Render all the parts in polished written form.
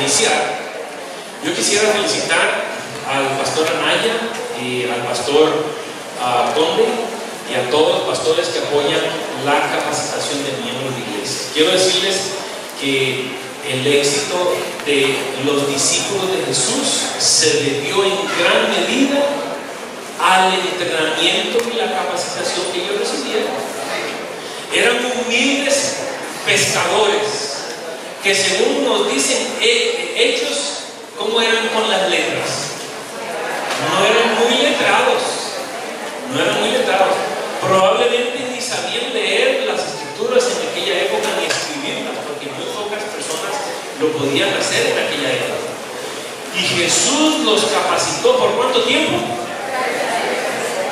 iniciar, yo quisiera felicitar al pastor Anaya y al pastor Conde y a todos los pastores que apoyan la capacitación de miembros de iglesia. Quiero decirles que el éxito de los discípulos de Jesús se debió en gran medida al entrenamiento y la capacitación que ellos recibieron. Eran humildes pescadores que, según nos dicen hechos, ¿cómo eran con las letras? No eran muy letrados, probablemente ni sabían leer las escrituras en aquella época ni escribirlas, porque muy pocas personas lo podían hacer en aquella época. Y Jesús los capacitó ¿por cuánto tiempo?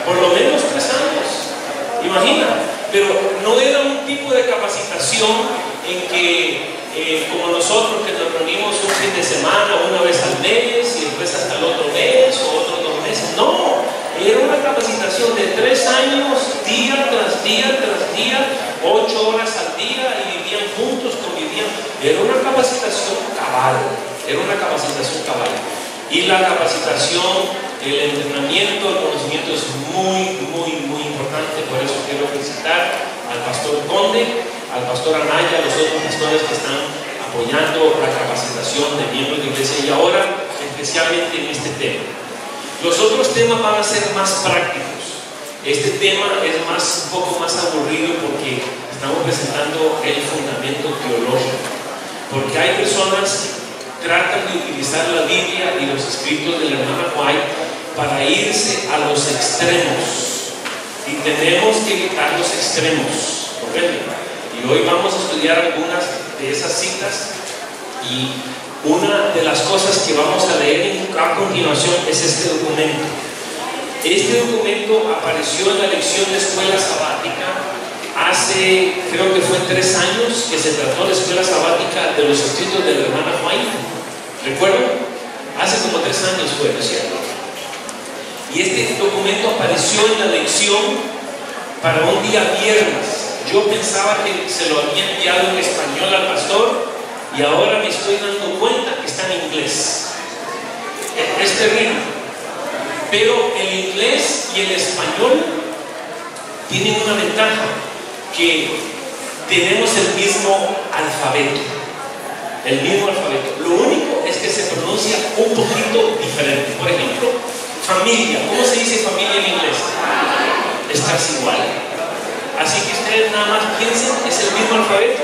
Por lo menos 3 años, imagina. Pero no era un tipo de capacitación en que como nosotros que nos reunimos un fin de semana, una vez al mes y después hasta el otro mes o otros 2 meses. No, era una capacitación de 3 años, día tras día tras día, 8 horas al día, y vivían juntos, convivían. Era una capacitación cabal, y la capacitación, el entrenamiento, el conocimiento es muy importante. Por eso quiero felicitar al pastor Conde, al pastor Anaya, a los otros pastores que están apoyando la capacitación de miembros de iglesia, y ahora especialmente en este tema. Los otros temas van a ser más prácticos. Este tema es un poco más aburrido porque estamos presentando el fundamento teológico, porque hay personas que tratan de utilizar la Biblia y los escritos de la hermana White para irse a los extremos, y tenemos que evitar los extremos, ¿comprenden? Y hoy vamos a estudiar algunas de esas citas, y una de las cosas que vamos a leer a continuación es este documento. Este documento apareció en la lección de escuela sabática hace, creo que fue 3 años que se trató la escuela sabática de los escritos de la hermana White. ¿Recuerdan? Hace como 3 años fue, ¿no es cierto? Y este documento apareció en la lección para un día viernes. Yo pensaba que se lo había enviado en español al pastor, y ahora me estoy dando cuenta que está en inglés. Es terrible. Pero el inglés y el español tienen una ventaja, que tenemos el mismo alfabeto. Lo único es que se pronuncia un poquito diferente. Por ejemplo, familia. ¿Cómo se dice familia en inglés? Es casi igual. Así que ustedes nada más piensen, es el mismo alfabeto,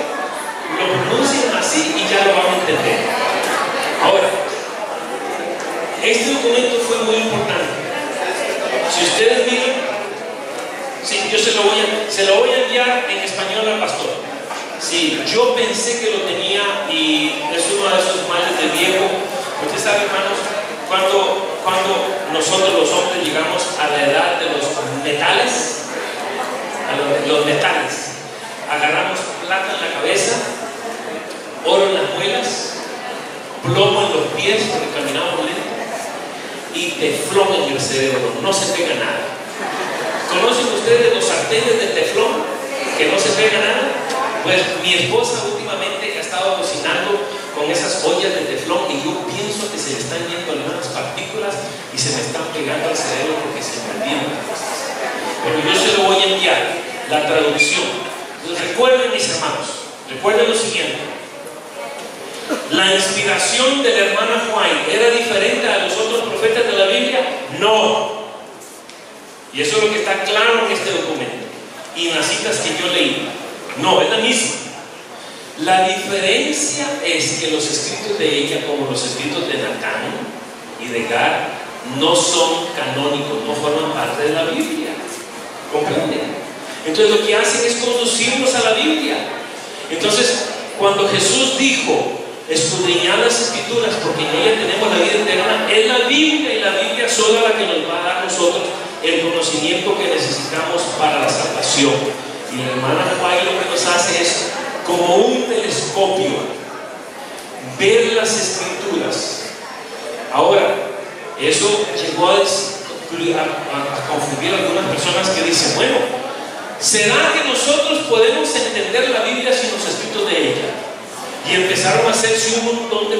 lo pronuncian así y ya lo van a entender. Ahora, este documento fue muy importante. Si ustedes miran, sí, yo se lo voy a enviar en español al pastor. Sí, yo pensé que lo tenía, y es uno de esos males de viejo. Usted sabe, hermanos, cuando nosotros los hombres llegamos a la edad de los metales, agarramos plata en la cabeza, oro en las muelas, plomo en los pies porque caminamos lento, y teflón en el cerebro, no se pega nada. ¿Conocen ustedes los sartenes de teflón que no se pega nada? Pues mi esposa últimamente ha estado cocinando con esas ollas de teflón, y yo pienso que se le están yendo algunas partículas y se me están pegando al cerebro porque se me olvidan las cosas. Pero yo se lo voy a enviar, la traducción. Entonces, recuerden, mis hermanos, recuerden lo siguiente: ¿la inspiración de la hermana White era diferente a los otros profetas de la Biblia? No. Y eso es lo que está claro en este documento y en las citas que yo leí. No, es la misma. La diferencia es que los escritos de ella, como los escritos de Natán y de Gad, no son canónicos, no forman parte de la Biblia. ¿Comprenden? Entonces lo que hacen es conducirnos a la Biblia. Entonces, cuando Jesús dijo, escudriñad las escrituras porque en ella tenemos la vida eterna, es la Biblia, y la Biblia sola la que nos va a dar a nosotros el conocimiento que necesitamos para la salvación. Y la hermana White lo que nos hace es, como un telescopio, ver las escrituras. Ahora, eso llegó a confundir a algunas personas que dicen, bueno, ¿será que nosotros podemos entender la Biblia sin los escritos de ella? Y empezaron a hacerse un montón de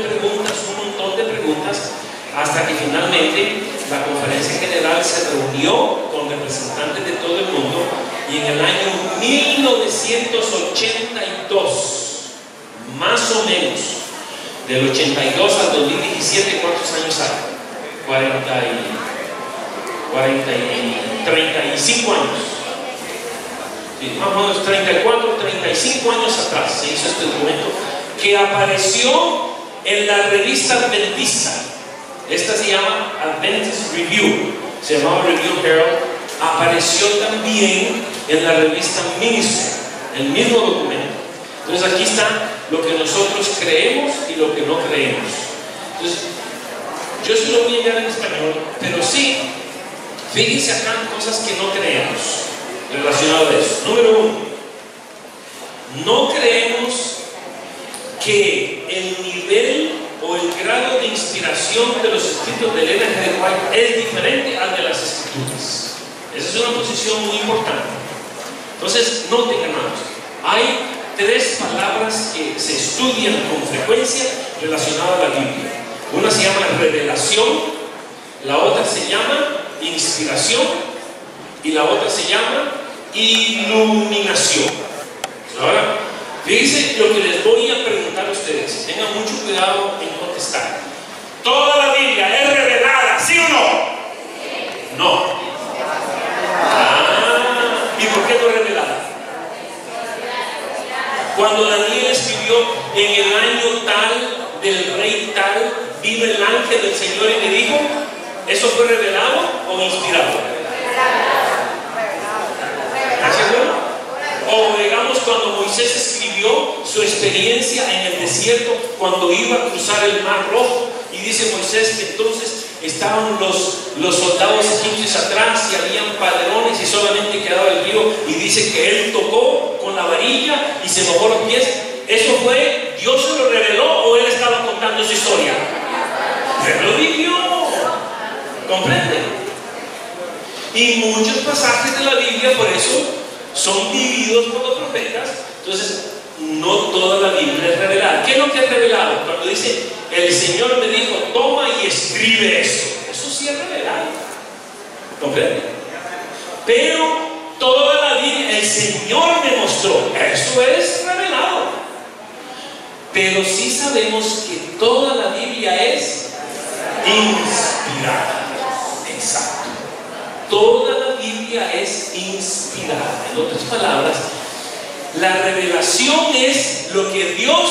preguntas, hasta que finalmente la conferencia general se reunió con representantes de todo el mundo, y en el año 1982, más o menos, del 82 al 2017, ¿cuántos años hay? 35 años. Sí, más o menos 34, 35 años atrás se hizo este documento, que apareció en la revista adventista. Esta se llama Adventist Review, se llamaba Review Herald. Apareció también en la revista Ministry, el mismo documento. Entonces aquí está lo que nosotros creemos y lo que no creemos. Entonces yo se lo voy a enviar en español, pero sí, fíjense acá cosas que no creemos relacionadas a eso. Número 1, no creemos que el nivel o el grado de inspiración de los escritos de Ellen G. White es diferente al de las escrituras. Esa es una posición muy importante. Entonces, noten, hermanos, hay 3 palabras que se estudian con frecuencia relacionadas a la Biblia. Una se llama revelación, la otra se llama inspiración y la otra se llama iluminación. Ahora, fíjense lo que les voy a preguntar a ustedes. Tengan mucho cuidado en contestar. ¿Toda la Biblia es revelada, sí o no? No. ¿Y por qué no es revelada? Cuando Daniel escribió en el año tal del rey tal, vino el ángel del Señor y le dijo, ¿eso fue revelado o inspirado? ¿Estás seguro? O digamos cuando Moisés escribió su experiencia en el desierto cuando iba a cruzar el mar rojo, y dice Moisés que entonces estaban los soldados egipcios atrás y habían padrones y solamente quedaba el río, y dice que él tocó con la varilla y se mojó los pies. ¿Eso fue, Dios se lo reveló o él estaba contando su historia? Él lo vivió. ¿Comprende? Y muchos pasajes de la Biblia por eso son vividos por los profetas. Entonces no toda la Biblia es revelada. ¿Qué es lo que es revelado? Cuando dice el Señor me dijo toma y escribe eso, eso sí es revelado. ¿Comprende? Pero toda la Biblia el Señor me mostró, eso es revelado. Pero sí sabemos que toda la Biblia es inspirada. Exacto. Toda la Biblia es inspirada. En otras palabras, la revelación es lo que Dios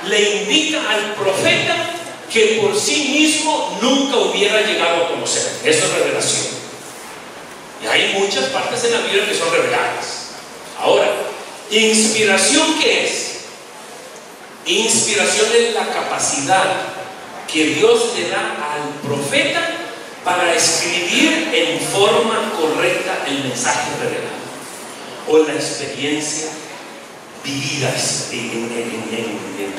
le indica al profeta que por sí mismo nunca hubiera llegado a conocer. Eso es revelación. Y hay muchas partes en la Biblia que son reveladas. Ahora, ¿inspiración qué es? Inspiración es la capacidad que Dios le da al profeta para escribir en forma correcta el mensaje revelado o la experiencia vivida,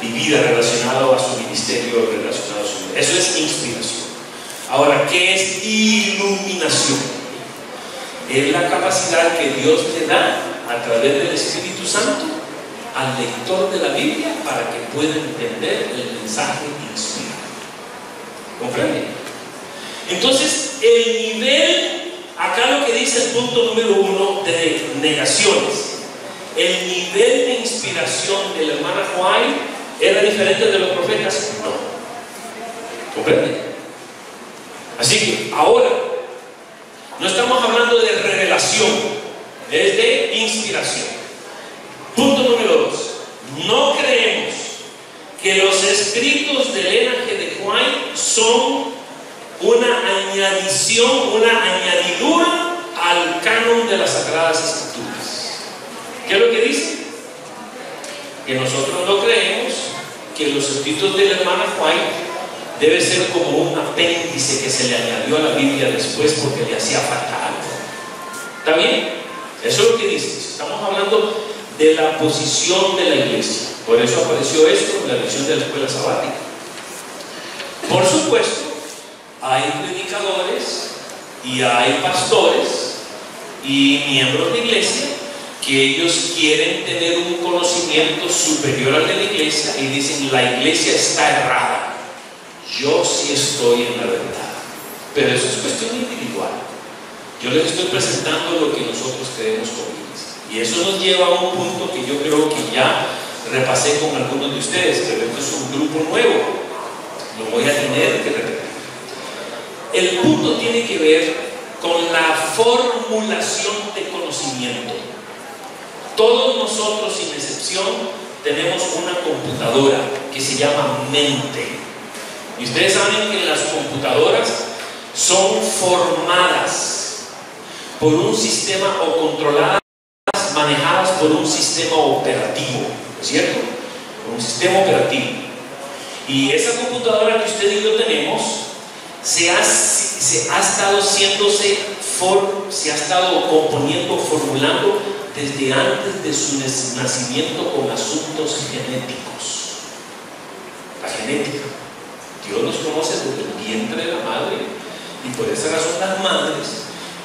vivida relacionada a su ministerio, relacionado a su vida. Eso es inspiración. Ahora, ¿qué es iluminación? Es la capacidad que Dios le da a través del Espíritu Santo al lector de la Biblia para que pueda entender el mensaje inspirado. ¿Comprende? Entonces, el nivel, acá lo que dice el punto número 1 de negaciones, el nivel de inspiración de la hermana White era diferente de los profetas. No. ¿Comprende? Así que ahora no estamos hablando de revelación, es de inspiración. Punto número 2. No creemos que los escritos de Ellen G. White son una añadición, una añadidura al canon de las Sagradas Escrituras. ¿Qué es lo que dice? Que nosotros no creemos que los escritos de la hermana White debe ser como un apéndice que se le añadió a la Biblia después porque le hacía falta algo. ¿Está bien? Eso es lo que dice. Estamos hablando de la posición de la iglesia. Por eso apareció esto en la lección de la escuela sabática. Por supuesto, hay predicadores y hay pastores y miembros de iglesia que ellos quieren tener un conocimiento superior al de la iglesia y dicen: la iglesia está errada, yo sí estoy en la verdad. Pero eso es cuestión individual. Yo les estoy presentando lo que nosotros creemos como iglesia, y eso nos lleva a un punto que yo creo que ya repasé con algunos de ustedes, pero esto es un grupo nuevo, lo voy a tener que repetir. El punto tiene que ver con la formulación de conocimiento. Todos nosotros, sin excepción, tenemos una computadora que se llama mente. Y ustedes saben que las computadoras son formadas por un sistema, o controladas, manejadas por un sistema operativo, ¿no es cierto? Por un sistema operativo. Y esa computadora que usted y yo tenemos se ha estado componiendo, formulando desde antes de su nacimiento, con asuntos genéticos. La genética. Dios nos conoce desde el vientre de la madre, y por esa razón las madres,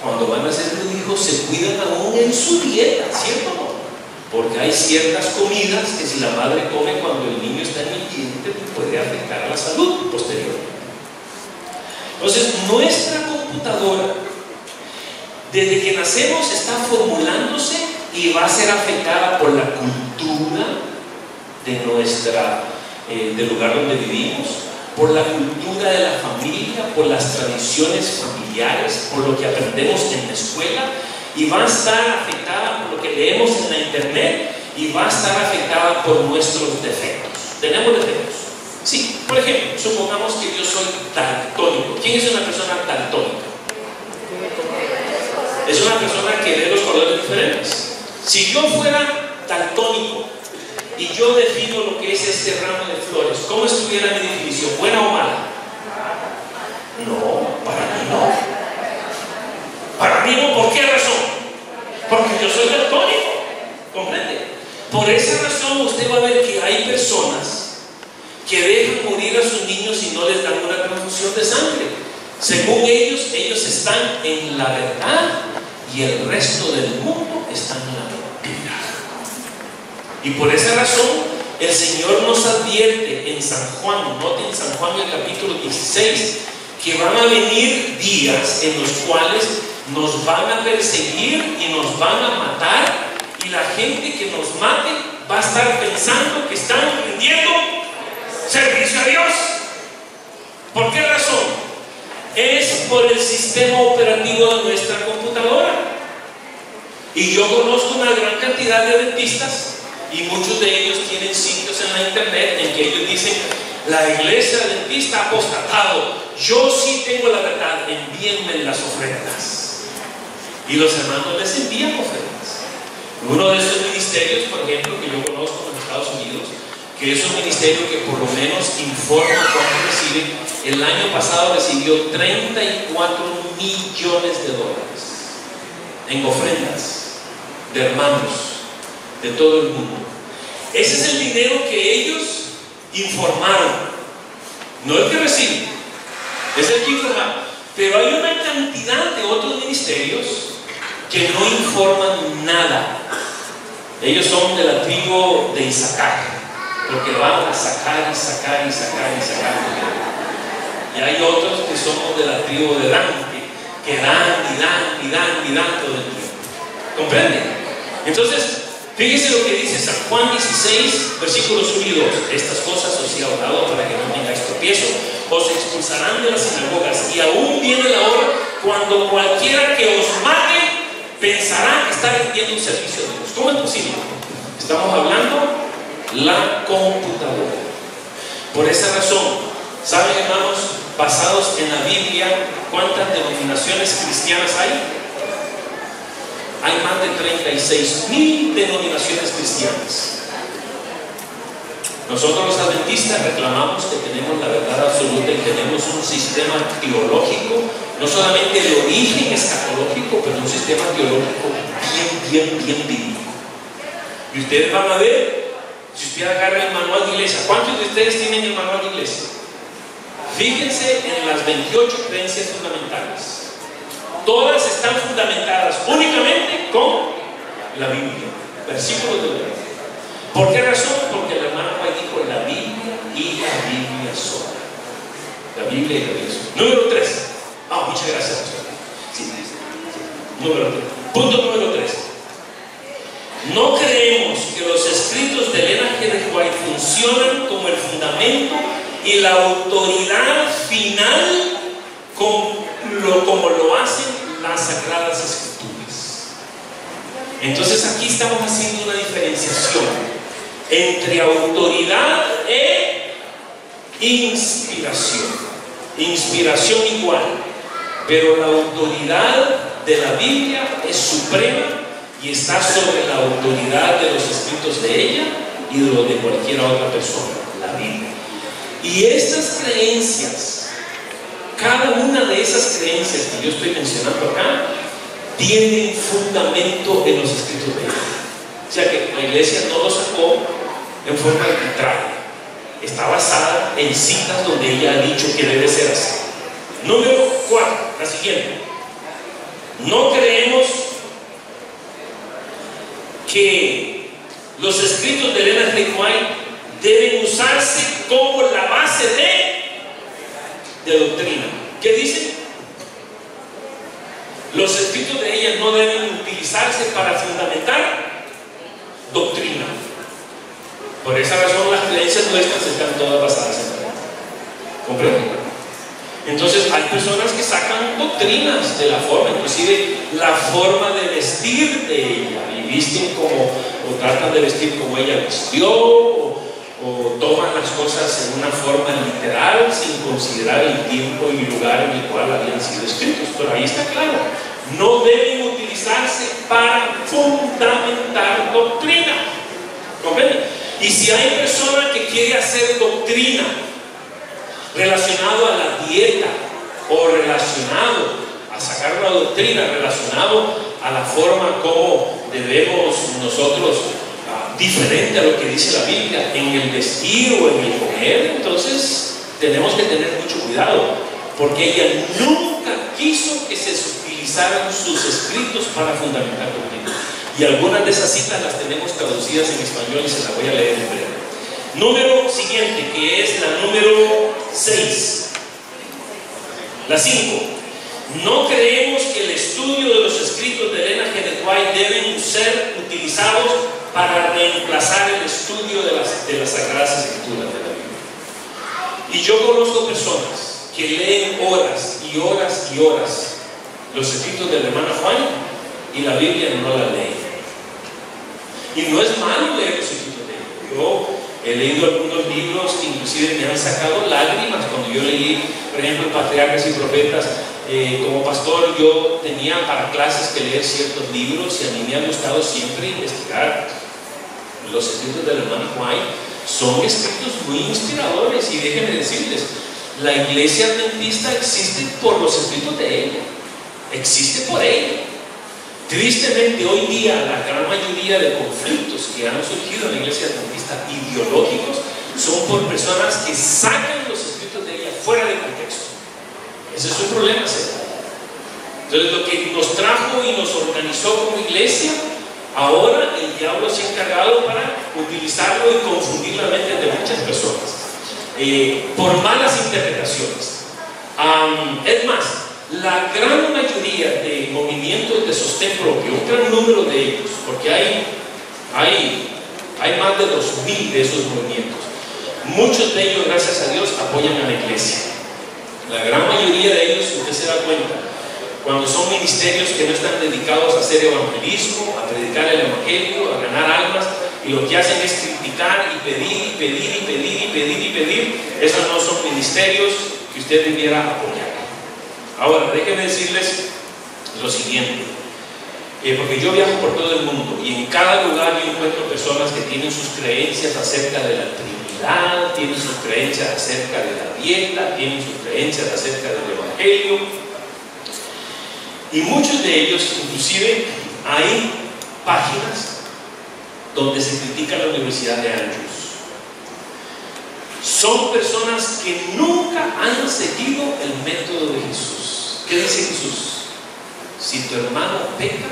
cuando van a hacer un hijo, se cuidan aún en su dieta, ¿cierto o no? Porque hay ciertas comidas que si la madre come cuando el niño está en el vientre, puede afectar a la salud posteriormente. Entonces, nuestra computadora, desde que nacemos, está formulándose y va a ser afectada por la cultura del lugar donde vivimos, por la cultura de la familia, por las tradiciones familiares, por lo que aprendemos en la escuela, y va a estar afectada por lo que leemos en la internet, y va a estar afectada por nuestros defectos. ¿Tenemos defectos? Sí. Por ejemplo, supongamos que yo soy daltónico. ¿Quién es una persona daltónica? Es una persona que ve los colores diferentes. Si yo fuera daltónico y yo defino lo que es este ramo de flores, ¿cómo estuviera mi definición? ¿Buena o mala? No, para mí no. Para mí no. ¿Por qué razón? Porque yo soy daltónico. ¿Comprende? Por esa razón usted va a ver que hay personas que dejan morir a sus niños y no les dan una transfusión de sangre. Según ellos están en la verdad, y el resto del mundo está en la mentira. Y por esa razón el Señor nos advierte en San Juan, noten San Juan el capítulo 16, que van a venir días en los cuales nos van a perseguir y nos van a matar, y la gente que nos mate va a estar pensando que están rindiendo servicio a Dios. ¿Por qué razón? Es por el sistema operativo de nuestra computadora. Y yo conozco una gran cantidad de adventistas, y muchos de ellos tienen sitios en la internet en que ellos dicen: la iglesia adventista ha apostatado, yo sí tengo la verdad, envíenme las ofrendas. Y los hermanos les envían ofrendas. Uno de esos ministerios, por ejemplo, que yo conozco en Estados Unidos, que es un ministerio que por lo menos informa cuánto recibe, el año pasado recibió $34 millones en ofrendas de hermanos de todo el mundo. Ese es el dinero que ellos informaron, no el que reciben, es el que informaron. Pero hay una cantidad de otros ministerios que no informan nada. Ellos son de la tribu de Isaacar, porque van a sacar y sacar y sacar y sacar. Y hay otros que somos de la tribu de Dan, que dan y dan y dan y dan todo el tiempo. ¿Comprenden? Entonces, fíjese lo que dice San Juan 16, versículos 1 y 2. Estas cosas os he hablado para que no tengáis tropiezo. Os expulsarán de las sinagogas, y aún viene la hora cuando cualquiera que os mate pensará que está rindiendo un servicio a Dios. ¿Cómo es posible? Estamos hablando la computadora. Por esa razón, ¿saben, hermanos, basados en la Biblia, cuántas denominaciones cristianas hay? Hay más de 36,000 denominaciones cristianas. Nosotros los adventistas reclamamos que tenemos la verdad absoluta y tenemos un sistema teológico, no solamente el origen escatológico, pero un sistema teológico bien bíblico. Y ustedes van a ver, si usted agarra el manual de iglesia, ¿cuántos de ustedes tienen el manual de iglesia? Fíjense en las 28 creencias fundamentales. Todas están fundamentadas únicamente con la Biblia, versículos de la Biblia. ¿Por qué razón? Porque el hermano White dijo la Biblia y la Biblia sola. La Biblia y la Biblia sola. Número 3. Muchas gracias, pastor. Sí. Número 3. Punto número 3. No creemos que los escritos de Ellen G. de White funcionan como el fundamento y la autoridad final como lo hacen las Sagradas Escrituras. Entonces aquí estamos haciendo una diferenciación entre autoridad e inspiración. Inspiración igual, pero la autoridad de la Biblia es suprema y está sobre la autoridad de los escritos de ella y de lo de cualquier otra persona, la Biblia. Y estas creencias, cada una de esas creencias que yo estoy mencionando acá, tienen fundamento en los escritos de ella. O sea que la iglesia no lo sacó en forma arbitraria, está basada en citas donde ella ha dicho que debe ser así. Número 4, la siguiente. No creemos que los escritos de Ellen G. White deben usarse como la base de doctrina. ¿Qué dice? Los escritos de ella no deben utilizarse para fundamentar doctrina. Por esa razón las creencias nuestras están todas basadas en la Biblia. ¿Comprenden? Entonces hay personas que sacan doctrinas de la forma, inclusive la forma de vestir de ella, y visten como, o tratan de vestir como ella vistió, o toman las cosas en una forma literal sin considerar el tiempo y lugar en el cual habían sido escritos. Pero ahí está claro, no deben utilizarse para fundamentar doctrina. ¿Comprenden? Y si hay persona que quiere hacer doctrina relacionado a la dieta o relacionado a sacar una doctrina, relacionado a la forma como debemos nosotros, diferente a lo que dice la Biblia, en el vestir o en el comer, entonces tenemos que tener mucho cuidado, porque ella nunca quiso que se utilizaran sus escritos para fundamentar doctrina. Y algunas de esas citas las tenemos traducidas en español y se las voy a leer en breve. Número siguiente, que es la número 6. La 5. No creemos que el estudio de los escritos de Ellen G. de White deben ser utilizados para reemplazar el estudio de las Sagradas Escrituras de la Biblia. Y yo conozco personas que leen horas y horas y horas los escritos del hermano Juan y la Biblia no la leen. Y no es malo leer los escritos de él. Yo he leído algunos libros que inclusive me han sacado lágrimas cuando yo leí, por ejemplo, Patriarcas y Profetas. Como pastor yo tenía para clases que leer ciertos libros y a mí me ha gustado siempre investigar. Los escritos del hermano White son escritos muy inspiradores, y déjenme decirles, la iglesia adventista existe por los escritos de ella, existe por ella. Tristemente hoy día la gran mayoría de conflictos que han surgido en la iglesia adventista ideológicos son por personas que sacan los escritos de ella fuera de contexto. Ese es un problema serio. Entonces lo que nos trajo y nos organizó como iglesia, ahora el diablo se ha encargado para utilizarlo y confundir la mente de muchas personas por malas interpretaciones. Es más, la gran mayoría de movimientos de sostén propio, un gran número de ellos, porque hay más de 2000 de esos movimientos, muchos de ellos, gracias a Dios, apoyan a la iglesia. La gran mayoría de ellos, usted se da cuenta, cuando son ministerios que no están dedicados a hacer evangelismo, a predicar el evangelio, a ganar almas, y lo que hacen es criticar y pedir y pedir y pedir y pedir y pedir, esos no son ministerios que usted debiera apoyar. Ahora, déjenme decirles lo siguiente, porque yo viajo por todo el mundo y en cada lugar yo encuentro personas que tienen sus creencias acerca de la Trinidad, tienen sus creencias acerca de la dieta, tienen sus creencias acerca del evangelio, y muchos de ellos, inclusive hay páginas donde se critica la Universidad de Andrews. Son personas que nunca han seguido el método de Jesús. ¿Qué dice Jesús? Si tu hermano peca,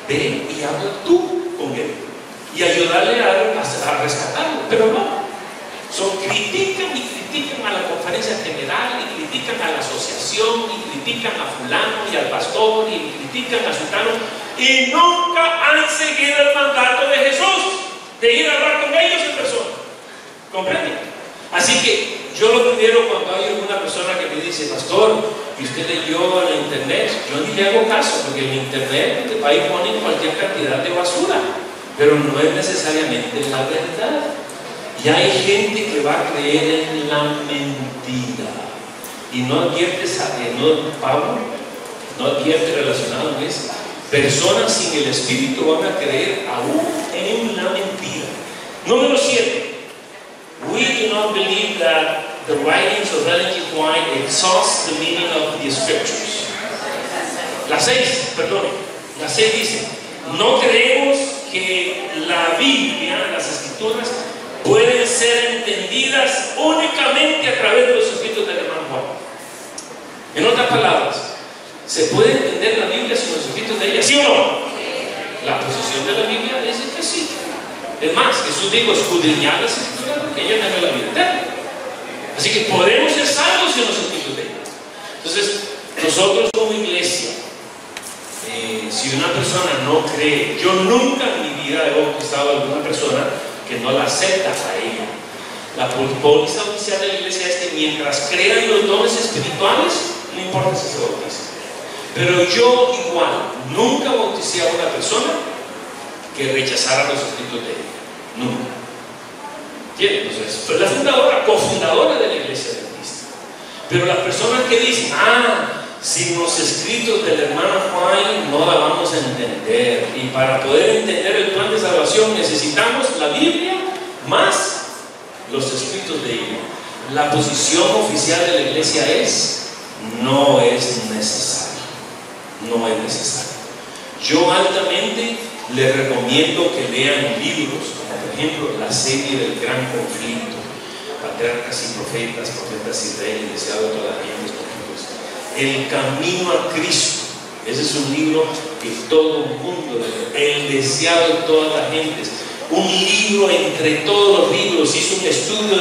ve y habla tú con él y ayudarle a rescatarlo. Pero no, critican y critican a la conferencia general, y critican a la asociación, y critican a fulano y al pastor, y critican a sultano, y nunca han seguido el mandato de Jesús de ir a hablar con ellos en persona. ¿Comprenden? Así que yo lo primero, cuando hay alguna persona que me dice, pastor, y usted leyó en la internet, yo ni le hago caso, porque en internet ahí ponen cualquier cantidad de basura, pero no es necesariamente la verdad. Y hay gente que va a creer en la mentira. Y no advierte, Pablo no advierte relacionado con eso. Personas sin el Espíritu van a creer aún en la mentira. Número 7. We do not believe that the writings of Ellen G. White exhaust the meaning of the Scriptures. La 6 dice, no creemos que la Biblia, las Escrituras, pueden ser entendidas únicamente a través de los escritos del hermano Juan. En otras palabras, ¿se puede entender la Biblia sin los escritos de ella? ¿Sí o no? La posición de la Biblia dice que sí. Es más, Jesús dijo, escudriñad las escrituras porque ella tiene la vida eterna. Así que podemos ser salvos sin los escritos de ella. Entonces, nosotros como iglesia, si una persona no cree, yo nunca en mi vida he bautizado a alguna persona que no la acepta a ella. La póliza oficial de la iglesia es que mientras crean los dones espirituales, no importa si se bautiza. Pero yo igual nunca bauticé a una persona que rechazara los escritos de ella. Nunca. ¿Entiendes? Entonces, fue la fundadora, cofundadora de la iglesia de Cristo. Pero las personas que dicen, sin los escritos del hermano Juan no la vamos a entender, y para poder entender el plan de salvación necesitamos la Biblia más los escritos de ella. La posición oficial de la iglesia es: no es necesario. No es necesario. Yo altamente les recomiendo que lean libros como por ejemplo la serie del Gran Conflicto, Patriarcas y Profetas, Profetas y Reyes, Deseado de todas las gentes, El Camino a Cristo. Ese es un libro que todo el mundo lee. El Deseado de todas las gentes, un libro entre todos los libros. Hizo un estudio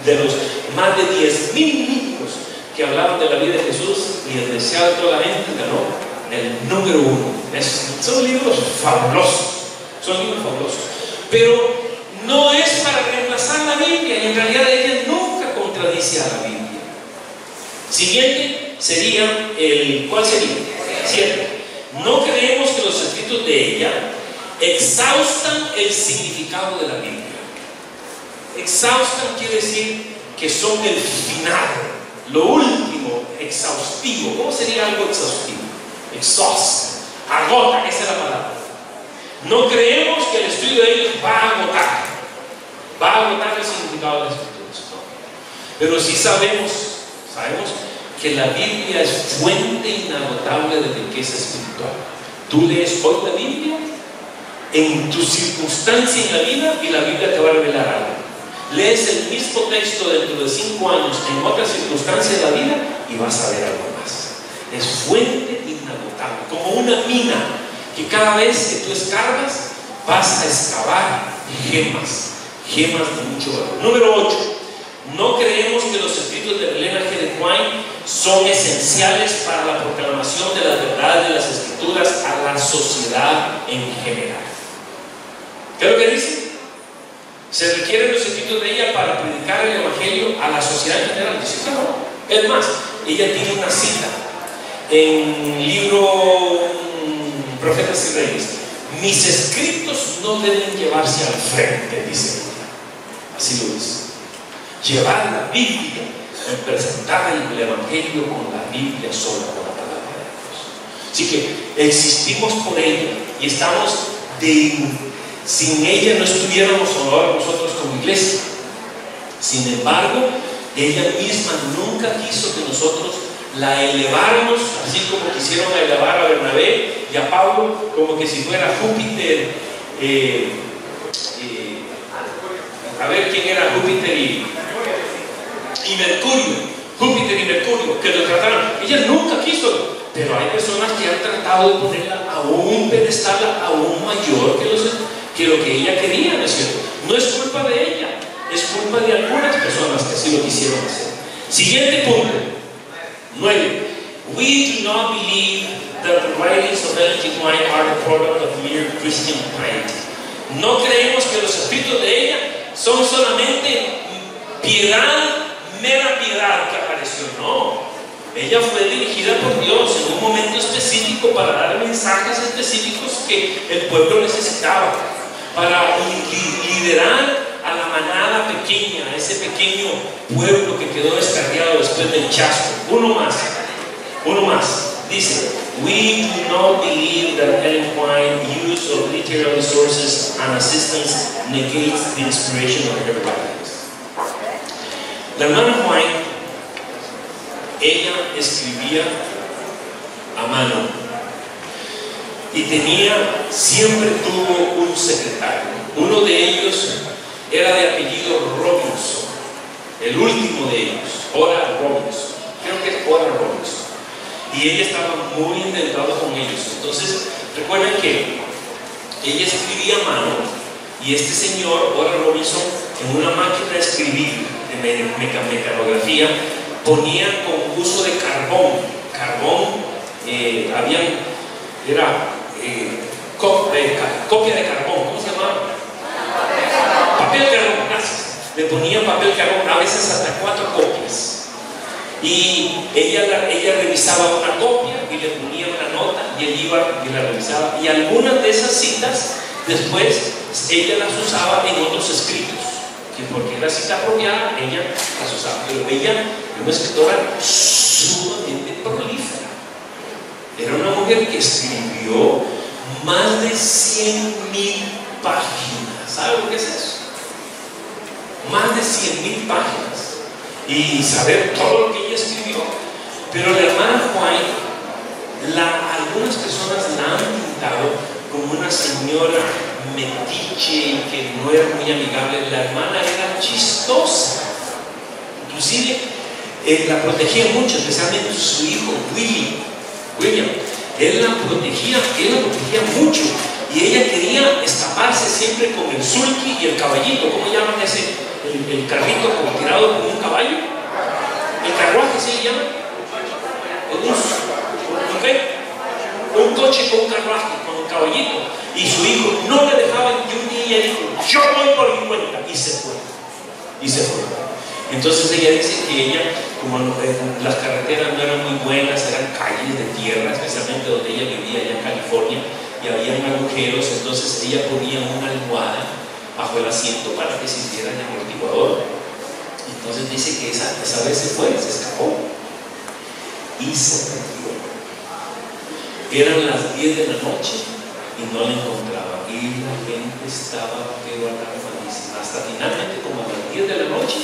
de los más de 10,000 libros que hablaban de la vida de Jesús, y El Deseado de toda la gente ganó el número 1. Son libros fabulosos, pero no es para reemplazar la Biblia, y en realidad ella nunca contradice a la Biblia. Siguiente sería ¿cuál sería? 7. No creemos que los escritos de ella exhaustan el significado de la Biblia. Exhaustan quiere decir que son el final, lo último, exhaustivo. ¿Cómo sería algo exhaustivo? Exhaust, agota, esa es la palabra. No creemos que el estudio de ellos va a agotar el significado de las escrituras, no. Pero sí sabemos que la Biblia es fuente inagotable de riqueza espiritual. Tú lees hoy la Biblia en tu circunstancia en la vida, y la Biblia te va a revelar algo. Lees el mismo texto dentro de 5 años en otra circunstancia de la vida y vas a ver algo más. Es fuente inagotable, como una mina que cada vez que tú escarbas vas a excavar gemas de mucho valor. Número 8. No creemos que los escritos de Ellen G. de White son esenciales para la proclamación de las verdades de las Escrituras a la sociedad en general. ¿Qué es lo que dice? Se requieren los escritos de ella para predicar el Evangelio a la sociedad en general. Dice que no. Es más, ella tiene una cita en el libro Profetas y Reyes. Mis escritos no deben llevarse al frente, dice ella. Así lo dice. Llevar la Biblia y presentar el Evangelio con la Biblia sola, con la palabra de Dios. Así que existimos por ella y estamos sin ella no estuviéramos ahora nosotros como iglesia. Sin embargo, ella misma nunca quiso que nosotros la eleváramos, así como quisieron elevar a Bernabé y a Pablo, como que si fuera Júpiter. A ver quién era Júpiter y Mercurio. Júpiter y Mercurio, que lo trataron. Ella nunca quiso, pero hay personas que han tratado de ponerla a un pedestal aún mayor que lo que ella quería, ¿no es cierto? No es culpa de ella, es culpa de algunas personas que así lo quisieron hacer. Siguiente punto, 9. We do not believe that the writings of Ellen G. White are the product of mere Christian piety. No creemos que los escritos de ella son solamente piedad, mera piedad que apareció. No, ella fue dirigida por Dios en un momento específico para dar mensajes específicos que el pueblo necesitaba, para liderar a la manada pequeña, a ese pequeño pueblo que quedó descarriado después del chasco. Uno más. Dice, we do not believe that Ellen White's use of literary sources and assistance negates the inspiration of her writings. La hermana White, ella escribía a mano y siempre tuvo un secretario. Uno de ellos era de apellido Robinson, el último de ellos, Ora Robinson, creo que es Ora Robinson. Y ella estaba muy endeudada con ellos. Entonces, recuerden que ella escribía a mano y este señor, Ora Robinson, en una máquina de escribir, de mecanografía, ponía con uso de carbón. Copia de carbón, ¿cómo se llama? Papel carbón, gracias. Le ponían papel carbón, a veces hasta 4 copias. Y ella revisaba una copia y le ponía una nota y él iba y la revisaba. Y algunas de esas citas después ella las usaba en otros escritos, que porque era cita apropiada, ella las usaba. Pero ella era una escritora sumamente prolífera. Era una mujer que escribió más de 100,000 páginas. ¿Sabe lo que es eso? Más de 100,000 páginas. Y saber todo lo que ella escribió. Pero la hermana White, algunas personas la han pintado como una señora metiche que no era muy amigable. La hermana era chistosa, inclusive la protegía mucho, especialmente su hijo William. Él la protegía mucho, y ella quería escaparse siempre con el sulky y el caballito. ¿Cómo llaman ese? El carrito como tirado con un caballo, el carruaje se llama, un coche con un carruaje, con un caballito, y su hijo no le dejaba. Y un día ella dijo, yo voy por mi cuenta, y se fue. Entonces ella dice que ella, como las carreteras no eran muy buenas, eran calles de tierra, especialmente donde ella vivía allá en California, y había agujeros, entonces ella ponía una almohada bajo el asiento para que sintiera el amortiguador. Entonces dice que esa vez se escapó y se perdió. Eran las 10 de la noche y no la encontraba, y la gente estaba pero alarmadísima, hasta finalmente como a las 10 de la noche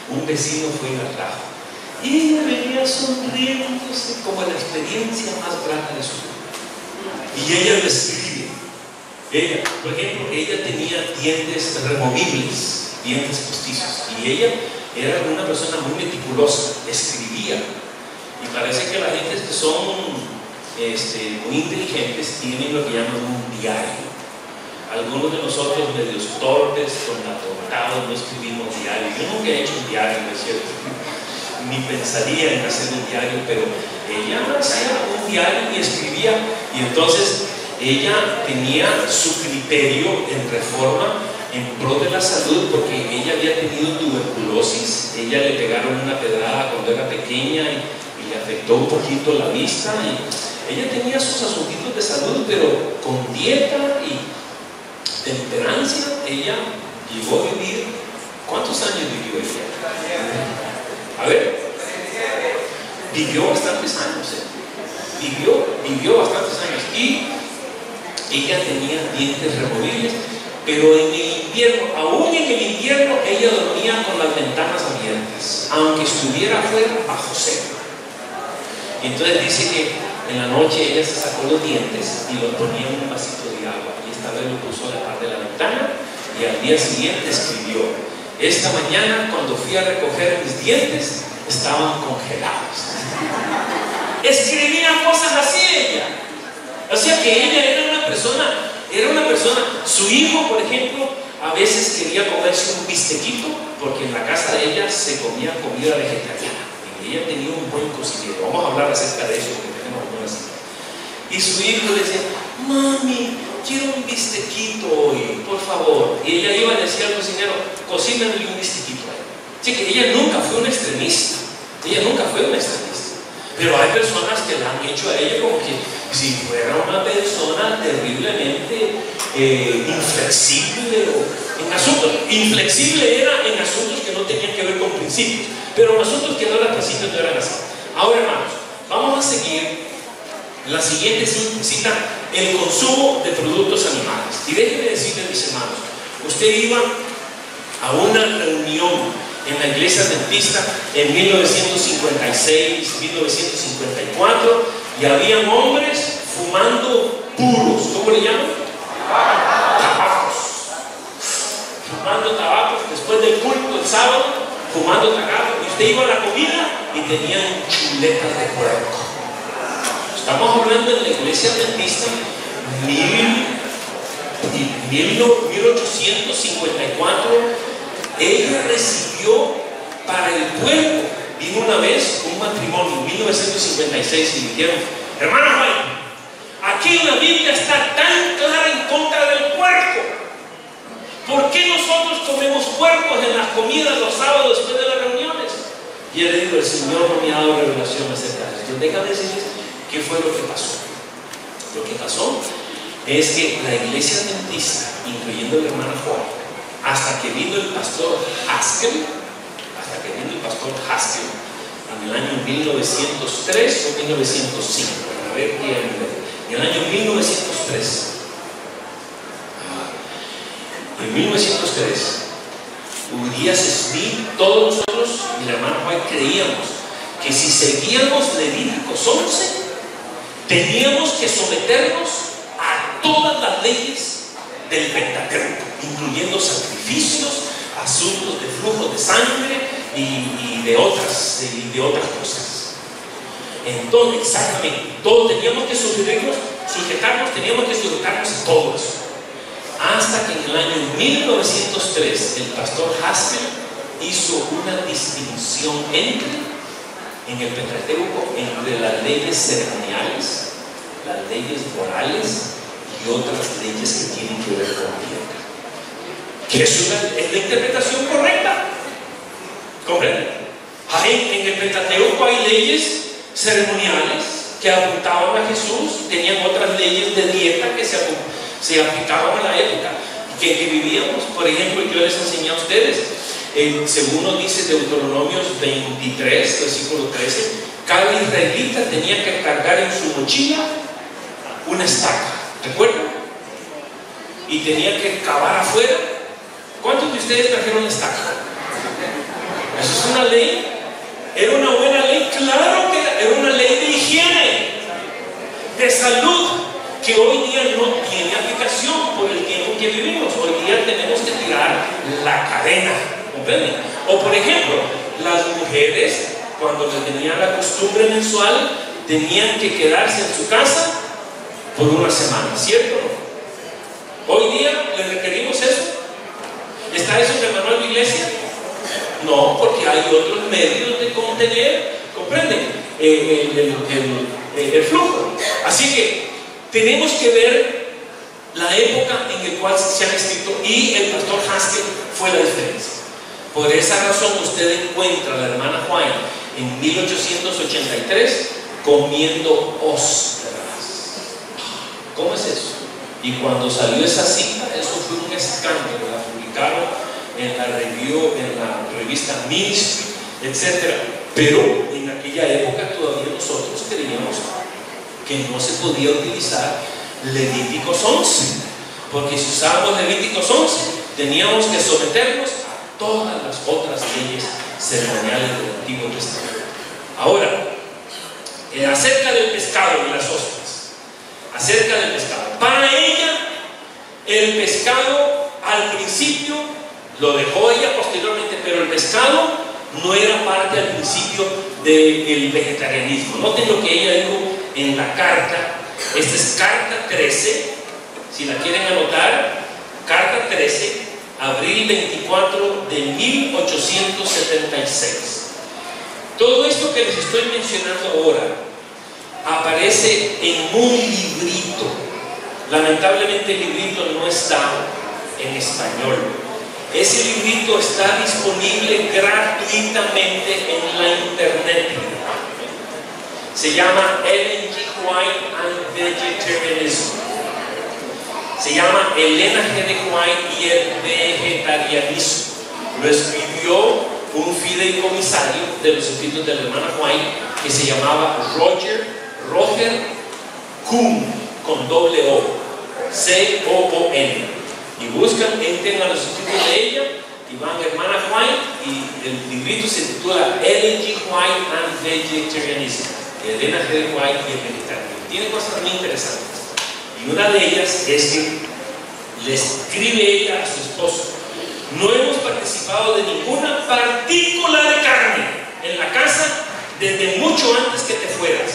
un vecino fue y la trajo, y ella venía sonriéndose como la experiencia más grande de su vida. Y ella describe, por ejemplo, ella tenía dientes removibles, dientes postizos, y ella era una persona muy meticulosa, escribía, y parece que las gentes que son muy inteligentes tienen lo que llaman un diario. Algunos de nosotros medios torpes, con atontados, no escribimos diario. Yo nunca he hecho un diario, ¿no es cierto? Ni pensaría en hacer un diario, pero ella hacía un diario y escribía, y entonces ella tenía su criterio en reforma en pro de la salud, porque ella había tenido tuberculosis. Ella le pegaron una pedrada cuando era pequeña y le afectó un poquito la vista, y ella tenía sus asuntitos de salud, pero con dieta y temperancia ella llegó a vivir. ¿Cuántos años vivió ella? A ver, vivió bastantes años, vivió bastantes años, y ella tenía dientes removibles, pero en el invierno, aún en el invierno, ella dormía con las ventanas abiertas, aunque estuviera afuera bajo seco. Y entonces dice que en la noche ella se sacó los dientes y los ponía en un vasito de agua, y esta vez lo puso a la par de la ventana, y al día siguiente escribió: esta mañana, cuando fui a recoger mis dientes, estaban congelados. Escribía cosas así ella. O sea que ella era una persona, su hijo, por ejemplo, a veces quería comerse un bistequito, porque en la casa de ella se comía comida vegetariana. Y ella tenía un buen cocinero. Vamos a hablar acerca de eso, porque tenemos algunas ideas. Y su hijo le decía: mami, quiero un bistequito hoy, por favor. Y ella iba y decía al cocinero: cocínale un bistequito. Así que ella nunca fue una extremista. Pero hay personas que la han hecho a ella como que si fuera una persona terriblemente inflexible en asuntos. Inflexible era en asuntos que no tenían que ver con principios, pero en asuntos que no eran principios no eran así. Ahora, hermanos, vamos a seguir. La siguiente cita: el consumo de productos animales. Y déjenme decirles, mis hermanos, usted iba a una reunión en la iglesia adventista en 1956, 1954, y habían hombres fumando puros. ¿Cómo le llaman? Tabacos. Fumando tabacos después del culto el sábado, fumando tabacos. Y usted iba a la comida y tenían chuletas de puerco. Estamos hablando de la iglesia adventista 1854. Ella recibió para el puerco. Vino una vez un matrimonio en 1956 y dijeron: hermano Juan, aquí en la Biblia está tan clara en contra del puerco. ¿Por qué nosotros comemos puercos en las comidas los sábados después de las reuniones? Y él le dijo: el Señor no me ha dado revelación acerca de esto. Déjame decirles qué fue lo que pasó. Lo que pasó es que la iglesia adventista, incluyendo el hermano Juan, hasta que vino el pastor Haskell, en el año 1903 o 1905, a ver qué año, en el año 1903. En 1903, Urias Smith, todos nosotros, mi hermano Juan, creíamos que si seguíamos Levíticos 11, teníamos que someternos a todas las leyes del Pentateuco, incluyendo sacrificios, asuntos de flujo de sangre y de otras cosas. Entonces, exactamente, todos teníamos que sujetarnos a todo eso. Hasta que en el año 1903 el pastor Haskell hizo una distinción en el Pentateuco entre las leyes ceremoniales, las leyes morales y otras leyes que tienen que ver con tierra. Que es la interpretación correcta. ¿Comprenden? En el Pentateuco hay leyes ceremoniales que apuntaban a Jesús, tenían otras leyes de dieta que se aplicaban a la época que vivíamos. Por ejemplo, yo les enseñé a ustedes, según nos dice Deuteronomios 23, versículo 13, cada israelita tenía que cargar en su mochila una estaca, ¿recuerdan? Y tenía que cavar afuera. ¿Cuántos de ustedes trajeron estaca? Eso es una ley. Era una buena ley, claro que era una ley de higiene, de salud, que hoy día no tiene aplicación por el tiempo que vivimos. Hoy día tenemos que tirar la cadena, ¿comprenden? O por ejemplo, las mujeres, cuando tenían la costumbre mensual, tenían que quedarse en su casa por una semana, ¿cierto o no? Hoy día les requerimos eso. ¿Está eso en el manual de iglesia? No, porque hay otros medios de contener, ¿comprenden? El flujo. Así que tenemos que ver la época en la cual se han escrito, y el pastor Haskell fue la diferencia. Por esa razón usted encuentra a la hermana Juan en 1883 comiendo ostras. ¿Cómo es eso? Y cuando salió esa cita, eso fue un escándalo. La publicaron en la revista Ministry, etc. Pero en aquella época todavía nosotros creíamos que no se podía utilizar Levíticos 11, porque si usábamos Levíticos 11 teníamos que someternos a todas las otras leyes ceremoniales del Antiguo Testamento. Ahora, acerca del pescado y las ostras, acerca del pescado, para ella el pescado al principio lo dejó ella posteriormente, pero el pescado no era parte al principio del vegetarianismo. Noten lo que ella dijo en la carta. Esta es carta 13, si la quieren anotar, carta 13, abril 24 de 1876. Todo esto que les estoy mencionando ahora aparece en un librito. Lamentablemente el librito no está en español. Ese librito está disponible gratuitamente en la internet. Se llama Ellen G. White and Vegetarianism. Se llama Elena G. de White y el vegetarianismo. Lo escribió un fideicomisario de los escritos de la hermana White que se llamaba Roger Kuhn, con doble O, C-O-O-N. Y buscan, entren a los escritos de ella y van a hermana White, y el librito se titula Ellen G. White and Vegetarianism. Elena G. de White y el vegetarianismo. Tiene cosas muy interesantes. Y una de ellas es que le escribe ella a su esposo: no hemos participado de ninguna partícula de carne en la casa desde mucho antes que te fueras.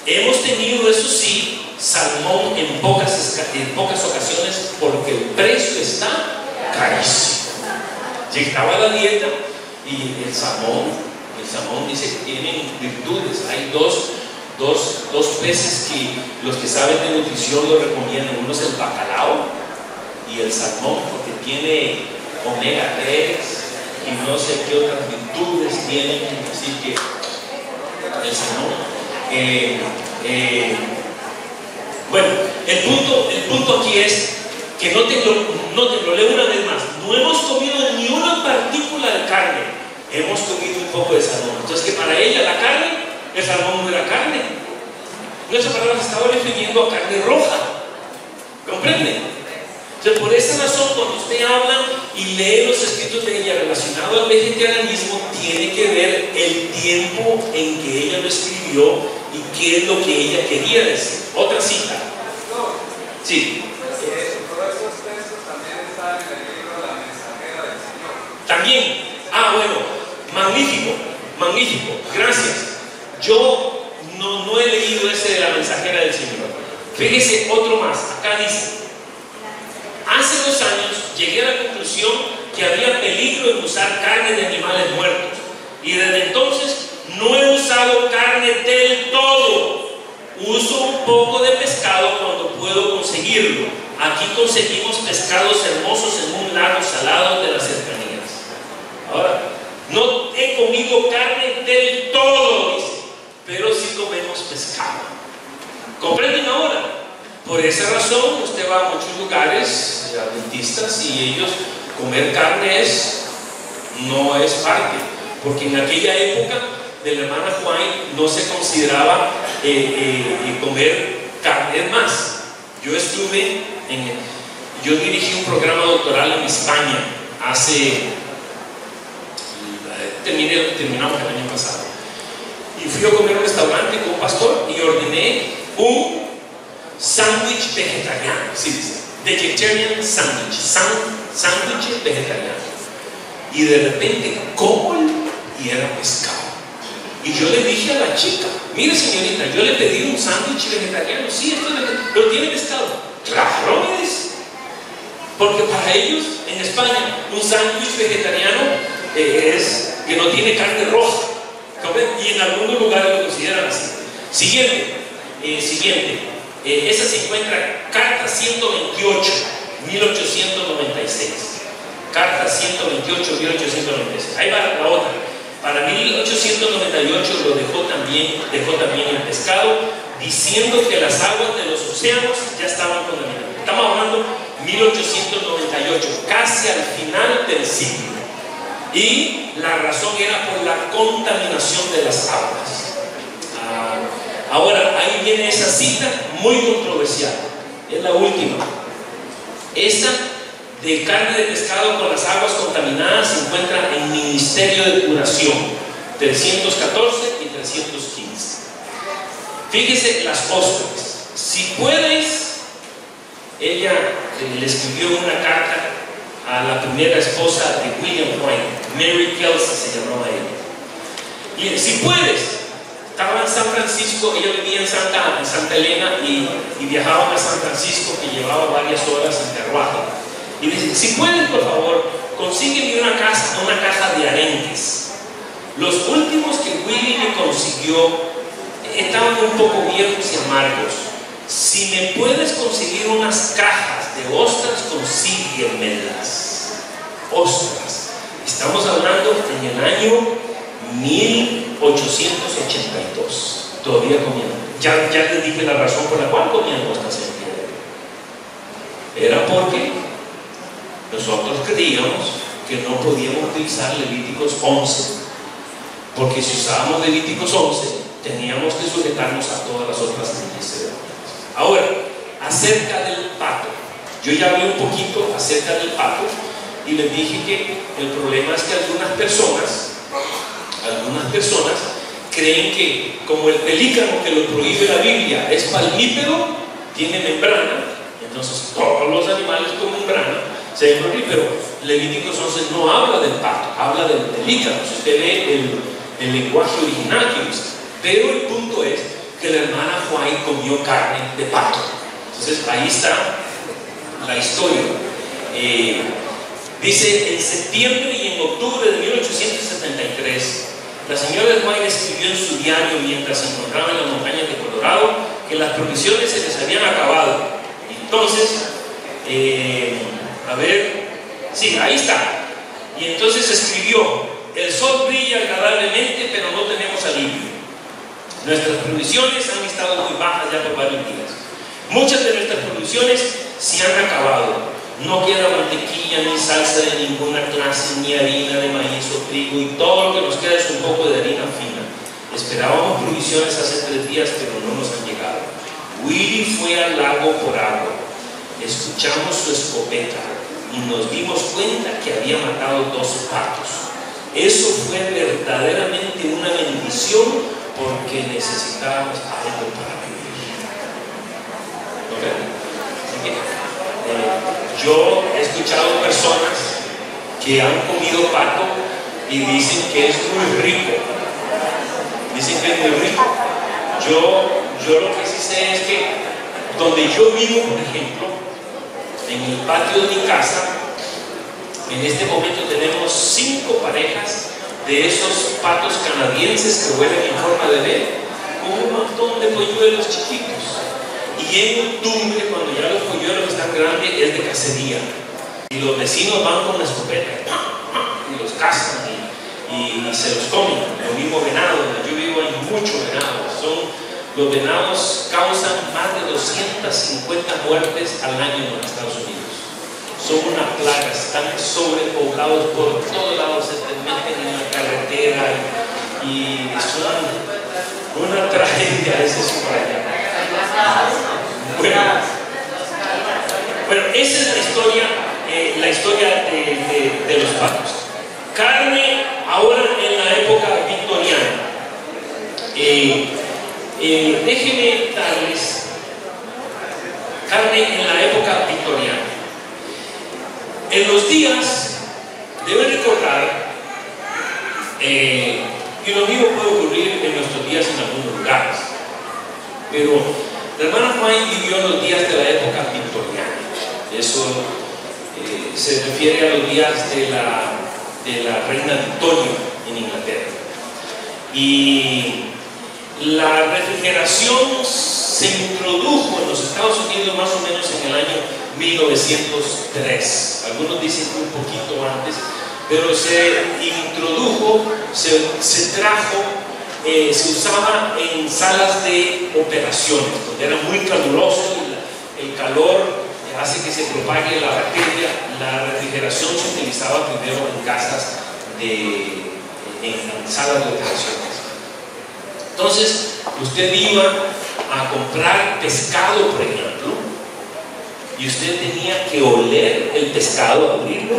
Hemos tenido, eso sí, salmón en pocas ocasiones porque el precio está carísimo. Llegaba la dieta y el salmón dice que tienen virtudes. Hay dos peces que los que saben de nutrición lo recomiendan. Uno es el bacalao y el salmón, porque tiene omega 3 y no sé qué otras virtudes tienen. Así que el salmón, bueno, el punto aquí es que no te lo leo una vez más. No hemos comido ni una partícula de carne, hemos comido un poco de salmón. Entonces, que para ella la carne, el salmón no era carne. Nuestra palabra se estaba refiriendo a carne roja. ¿Comprende? Entonces, por esa razón, cuando usted habla y lee los escritos de ella relacionados al vegetarianismo, tiene que ver el tiempo en que ella lo escribió y qué es lo que ella quería decir. Otra cita. Sí. Todos esos textos también están en el libro La Mensajera del Señor. También. Bueno, magnífico, gracias. Yo no he leído ese de La Mensajera del Señor. Fíjese, otro más. Acá dice: hace 2 años llegué a la conclusión que había peligro en usar carne de animales muertos, y desde entonces no he usado carne del todo. Uso un poco de pescado cuando puedo conseguirlo. Aquí conseguimos pescados hermosos en un lago salado de las cercanías. Ahora, no he comido carne del todo, dice, pero sí comemos pescado. ¿Comprenden ahora? Por esa razón, usted va a muchos lugares adventistas y ellos, comer carne no es parte, porque en aquella época de la hermana White no se consideraba comer carne. Es más, yo dirigí un programa doctoral en España terminamos el año pasado, y fui a comer a un restaurante con un pastor y ordené un sándwich vegetariano, sí dice, vegetarian sandwich, sándwich vegetariano, y de repente como y era pescado. Y yo le dije a la chica: mire señorita, yo le pedí un sándwich vegetariano. Sí, esto es vegetariano, pero tiene pescado. Claro, me dice, porque para ellos en España un sándwich vegetariano es que no tiene carne roja, y en algunos lugares lo consideran así. Siguiente. Esa se encuentra carta 128, 1896. Carta 128, 1896. Ahí va la otra. Para 1898 lo dejó también el pescado, diciendo que las aguas de los océanos ya estaban contaminadas. Estamos hablando 1898, casi al final del siglo. Y la razón era por la contaminación de las aguas. Ahora, ahí viene esa cita muy controversial. Es la última. Esta de carne de pescado con las aguas contaminadas se encuentra en Ministerio de Curación 314 y 315. Fíjese las óspedes. Si puedes, ella le escribió una carta a la primera esposa de William White, Mary Kelsey se llamaba ella. Y si puedes, estaba en San Francisco, ella vivía en Santa Elena y viajaban a San Francisco, que llevaba varias horas en carruaje. Y dice, si puedes, por favor, consígueme una caja de arenques. Los últimos que Willy me consiguió estaban un poco viejos y amargos. Si me puedes conseguir unas cajas de ostras, consíguemelas. Ostras. Estamos hablando en el año 1882. Todavía comían. Ya les dije la razón por la cual comían ostras en piedra. Era porque nosotros creíamos que no podíamos utilizar Levíticos 11. Porque si usábamos Levíticos 11, teníamos que sujetarnos a todas las otras leyes. Ahora, acerca del pato. Yo ya hablé un poquito acerca del pato y les dije que el problema es que algunas personas creen que como el pelícano que lo prohíbe la Biblia es palmípero, tiene membrana, entonces todos los animales con membrana se ven mamíferos. Levíticos 11 no habla del pato, habla del pelícano. Si usted ve el lenguaje original que usa. Pero el punto es que la hermana Juárez comió carne de pato. Entonces ahí está la historia. Dice, en septiembre y en octubre de 1873, la señora Juárez escribió en su diario mientras se encontraba en las montañas de Colorado que las provisiones se les habían acabado. Entonces, sí, ahí está. Y entonces escribió, el sol brilla agradablemente, pero no tenemos alivio. Nuestras provisiones han estado muy bajas ya por varios días. Muchas de nuestras provisiones se han acabado. No queda mantequilla ni salsa de ninguna clase, ni harina de maíz o trigo, y todo lo que nos queda es un poco de harina fina. Esperábamos provisiones hace 3 días, pero no nos han llegado. Willy fue al lago por agua. Escuchamos su escopeta y nos dimos cuenta que había matado 2 patos. Eso fue verdaderamente una bendición porque necesitábamos algo para vivir. Yo he escuchado personas que han comido pato y dicen que es muy rico. Dicen que es muy rico. Yo lo que sí sé es que donde yo vivo, por ejemplo, en el patio de mi casa, en este momento tenemos 5 parejas de esos patos canadienses que vuelan en forma de B, con un montón de polluelos chiquitos. Y en octubre, cuando ya los polluelos están grandes, es de cacería. Y los vecinos van con la escopeta y los cazan y se los comen. Lo mismo venado, donde yo vivo hay mucho venado. Los venados causan más de 250 muertes al año en los Estados Unidos. Son una plaga, están sobrepoblados por todos lados, se meten en la carretera y son una tragedia ese es para allá. Bueno, esa es la historia de los patos. Carne ahora en la época victoriana. Déjenme darles carne en la época victoriana. En los días, deben recordar, y lo mismo puede ocurrir en nuestros días en algunos lugares, pero la hermana Juárez vivió en los días de la época victoriana. Eso se refiere a los días de la reina Victoria en Inglaterra. Y la refrigeración se introdujo en los Estados Unidos más o menos en el año 1903. Algunos dicen que un poquito antes, pero se introdujo, se trajo, se usaba en salas de operaciones, donde era muy caluroso y el calor hace que se propague la bacteria. La refrigeración se utilizaba primero en casas, en salas de operaciones. Entonces, usted iba a comprar pescado, por ejemplo, y usted tenía que oler el pescado, abrirlo,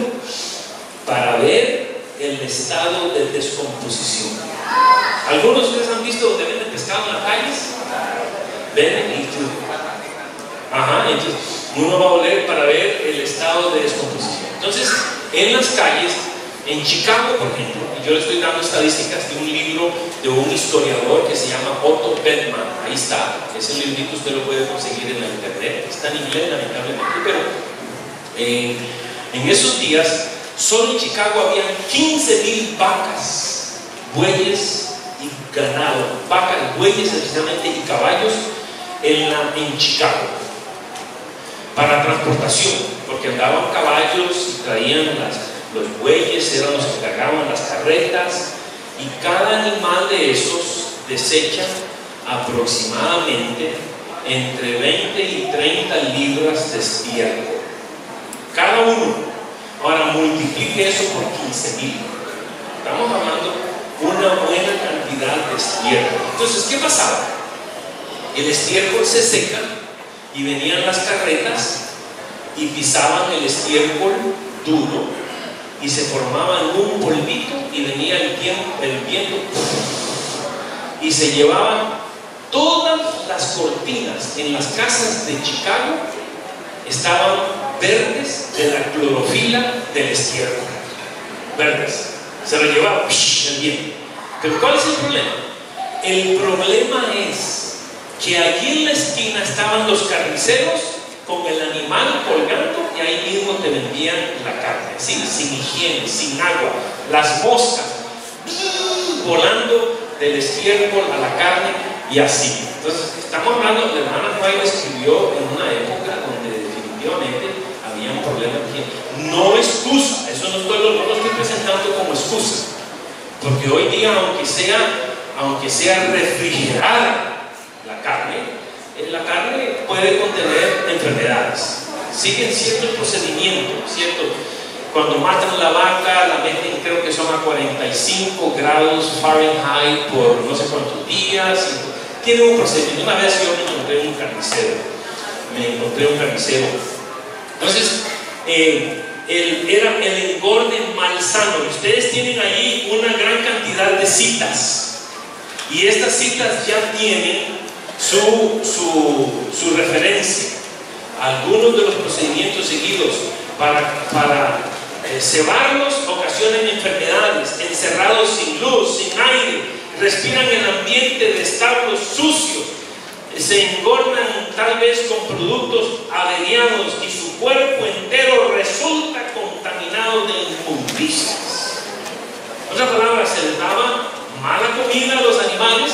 para ver el estado de descomposición. ¿Algunos de ustedes han visto donde venden pescado en las calles? ¿Ven? Entonces uno va a oler para ver el estado de descomposición. Entonces, en las calles En Chicago, por ejemplo, y yo le estoy dando estadísticas de un libro de un historiador que se llama Otto Bettman. Ahí está, ese librito usted lo puede conseguir en la internet, está en inglés lamentablemente, pero en esos días solo en Chicago había 15,000 vacas, bueyes y ganado, vacas, bueyes especialmente y caballos en Chicago para transportación, porque andaban caballos y traían los bueyes, eran los que cargaban las carretas, y cada animal de esos desecha aproximadamente entre 20 y 30 libras de estiércol cada uno. Ahora multiplique eso por 15,000, estamos hablando de una buena cantidad de estiércol. Entonces, ¿qué pasaba? El estiércol se seca y venían las carretas y pisaban el estiércol duro y se formaba en un polvito, y venía el viento y se llevaban todas las cortinas en las casas de Chicago, estaban verdes de la clorofila del estiércol, verdes, se lo llevaba el viento. Pero ¿cuál es el problema? El problema es que allí en la esquina estaban los carniceros con el animal colgando, y ahí mismo te vendían la carne, sin higiene, sin agua, las moscas volando del estiércol a la carne y así. Entonces, estamos hablando, la hermana White escribió en una época donde definitivamente había un problema aquí. No excusa, eso no lo estoy presentando como excusa, porque hoy día, aunque sea refrigerada la carne puede contener enfermedades. Siguen ciertos procedimientos, ¿cierto? Cuando matan la vaca, la meten, creo que son a 45 grados Fahrenheit por no sé cuántos días. Tiene un procedimiento. Una vez yo me encontré un carnicero. Entonces, era el engorde malsano. Ustedes tienen ahí una gran cantidad de citas, y estas citas ya tienen su referencia. Algunos de los procedimientos seguidos para cebarlos ocasionan enfermedades, encerrados sin luz, sin aire, respiran el ambiente de establos sucios, se engordan tal vez con productos averiados, y su cuerpo entero resulta contaminado de inmundicias. En otras palabras, se les daba mala comida a los animales,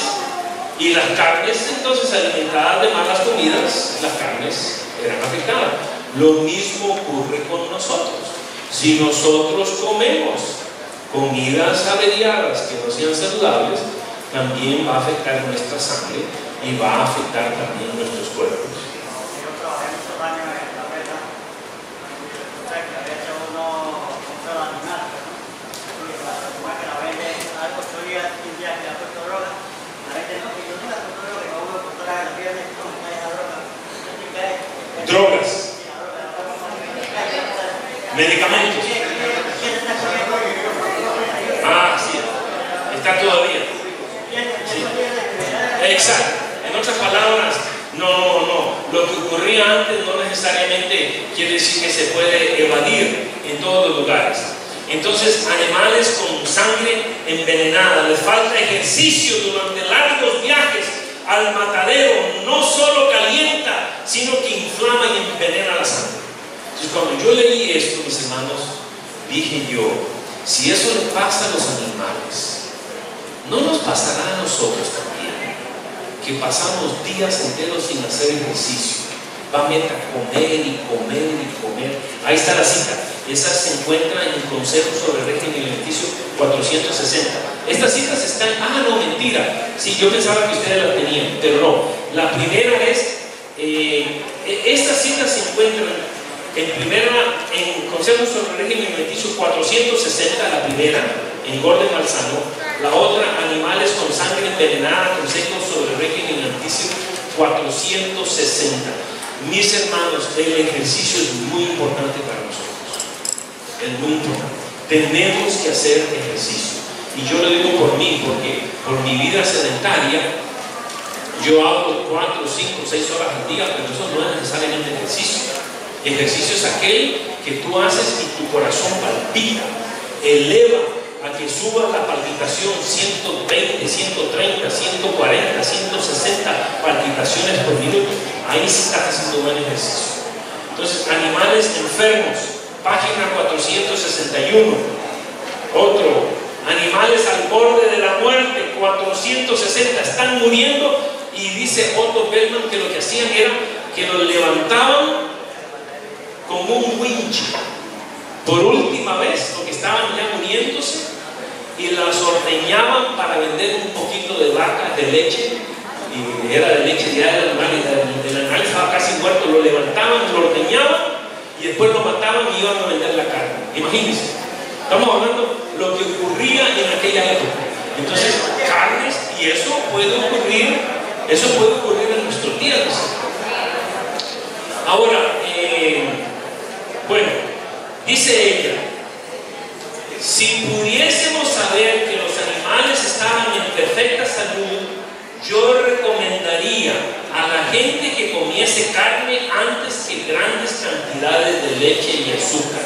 y las carnes, entonces, alimentadas de malas comidas, las carnes eran afectadas. Lo mismo ocurre con nosotros. Si nosotros comemos comidas averiadas que no sean saludables, también va a afectar nuestra sangre y va a afectar también nuestros cuerpos. Drogas, medicamentos. Sí, está todavía. Sí. Exacto. En otras palabras, no. Lo que ocurría antes no necesariamente quiere decir que se puede evadir en todos los lugares. Entonces, animales con sangre envenenada, les falta ejercicio durante largos viajes al matadero, no solo calienta, sino que inflama y envenena la sangre. Entonces, cuando yo leí esto, mis hermanos, dije yo, si eso le pasa a los animales, ¿no nos pasará a nosotros también? Que pasamos días enteros sin hacer ejercicio, vamos a comer y comer y comer. Ahí está la cita, esa se encuentra en el Consejo sobre el Régimen Alimenticio 460. Estas citas están, no, mentira, sí, yo pensaba que ustedes las tenían, pero no. La primera es, estas citas se encuentran en Consejo sobre el Régimen Alimenticio 460, la primera, engorde malsano. La otra, animales con sangre envenenada, Consejo sobre el Régimen Alimenticio 460. Mis hermanos, el ejercicio es muy importante para nosotros. Es muy importante. Tenemos que hacer ejercicio. Y yo lo digo por mí, porque por mi vida sedentaria, yo hago 4, 5, 6 horas al día, pero eso no es necesariamente ejercicio. Ejercicio es aquel que tú haces y tu corazón palpita. eleva a que suba la palpitación 120, 130, 140, 160 palpitaciones por minuto. Ahí sí estás haciendo buen ejercicio. Entonces, animales enfermos, página 461. Otro, animales al borde de la muerte, 460, están muriendo. Y dice Otto Bellman que lo que hacían era que los levantaban con un winch por última vez, porque estaban ya muriéndose, y las ordeñaban para vender un poquito de vaca, de leche, y era de leche ya del animal, y el animal estaba casi muerto, lo levantaban, lo ordeñaban, y después lo mataban y iban a vender la carne. Imagínense, estamos hablando de lo que ocurría en aquella época. Entonces, carnes, y eso puede ocurrir en nuestros días. Ahora, bueno, dice ella, si pudiésemos saber que los animales estaban en perfecta salud, yo recomendaría a la gente que comiese carne antes que grandes cantidades de leche y azúcar.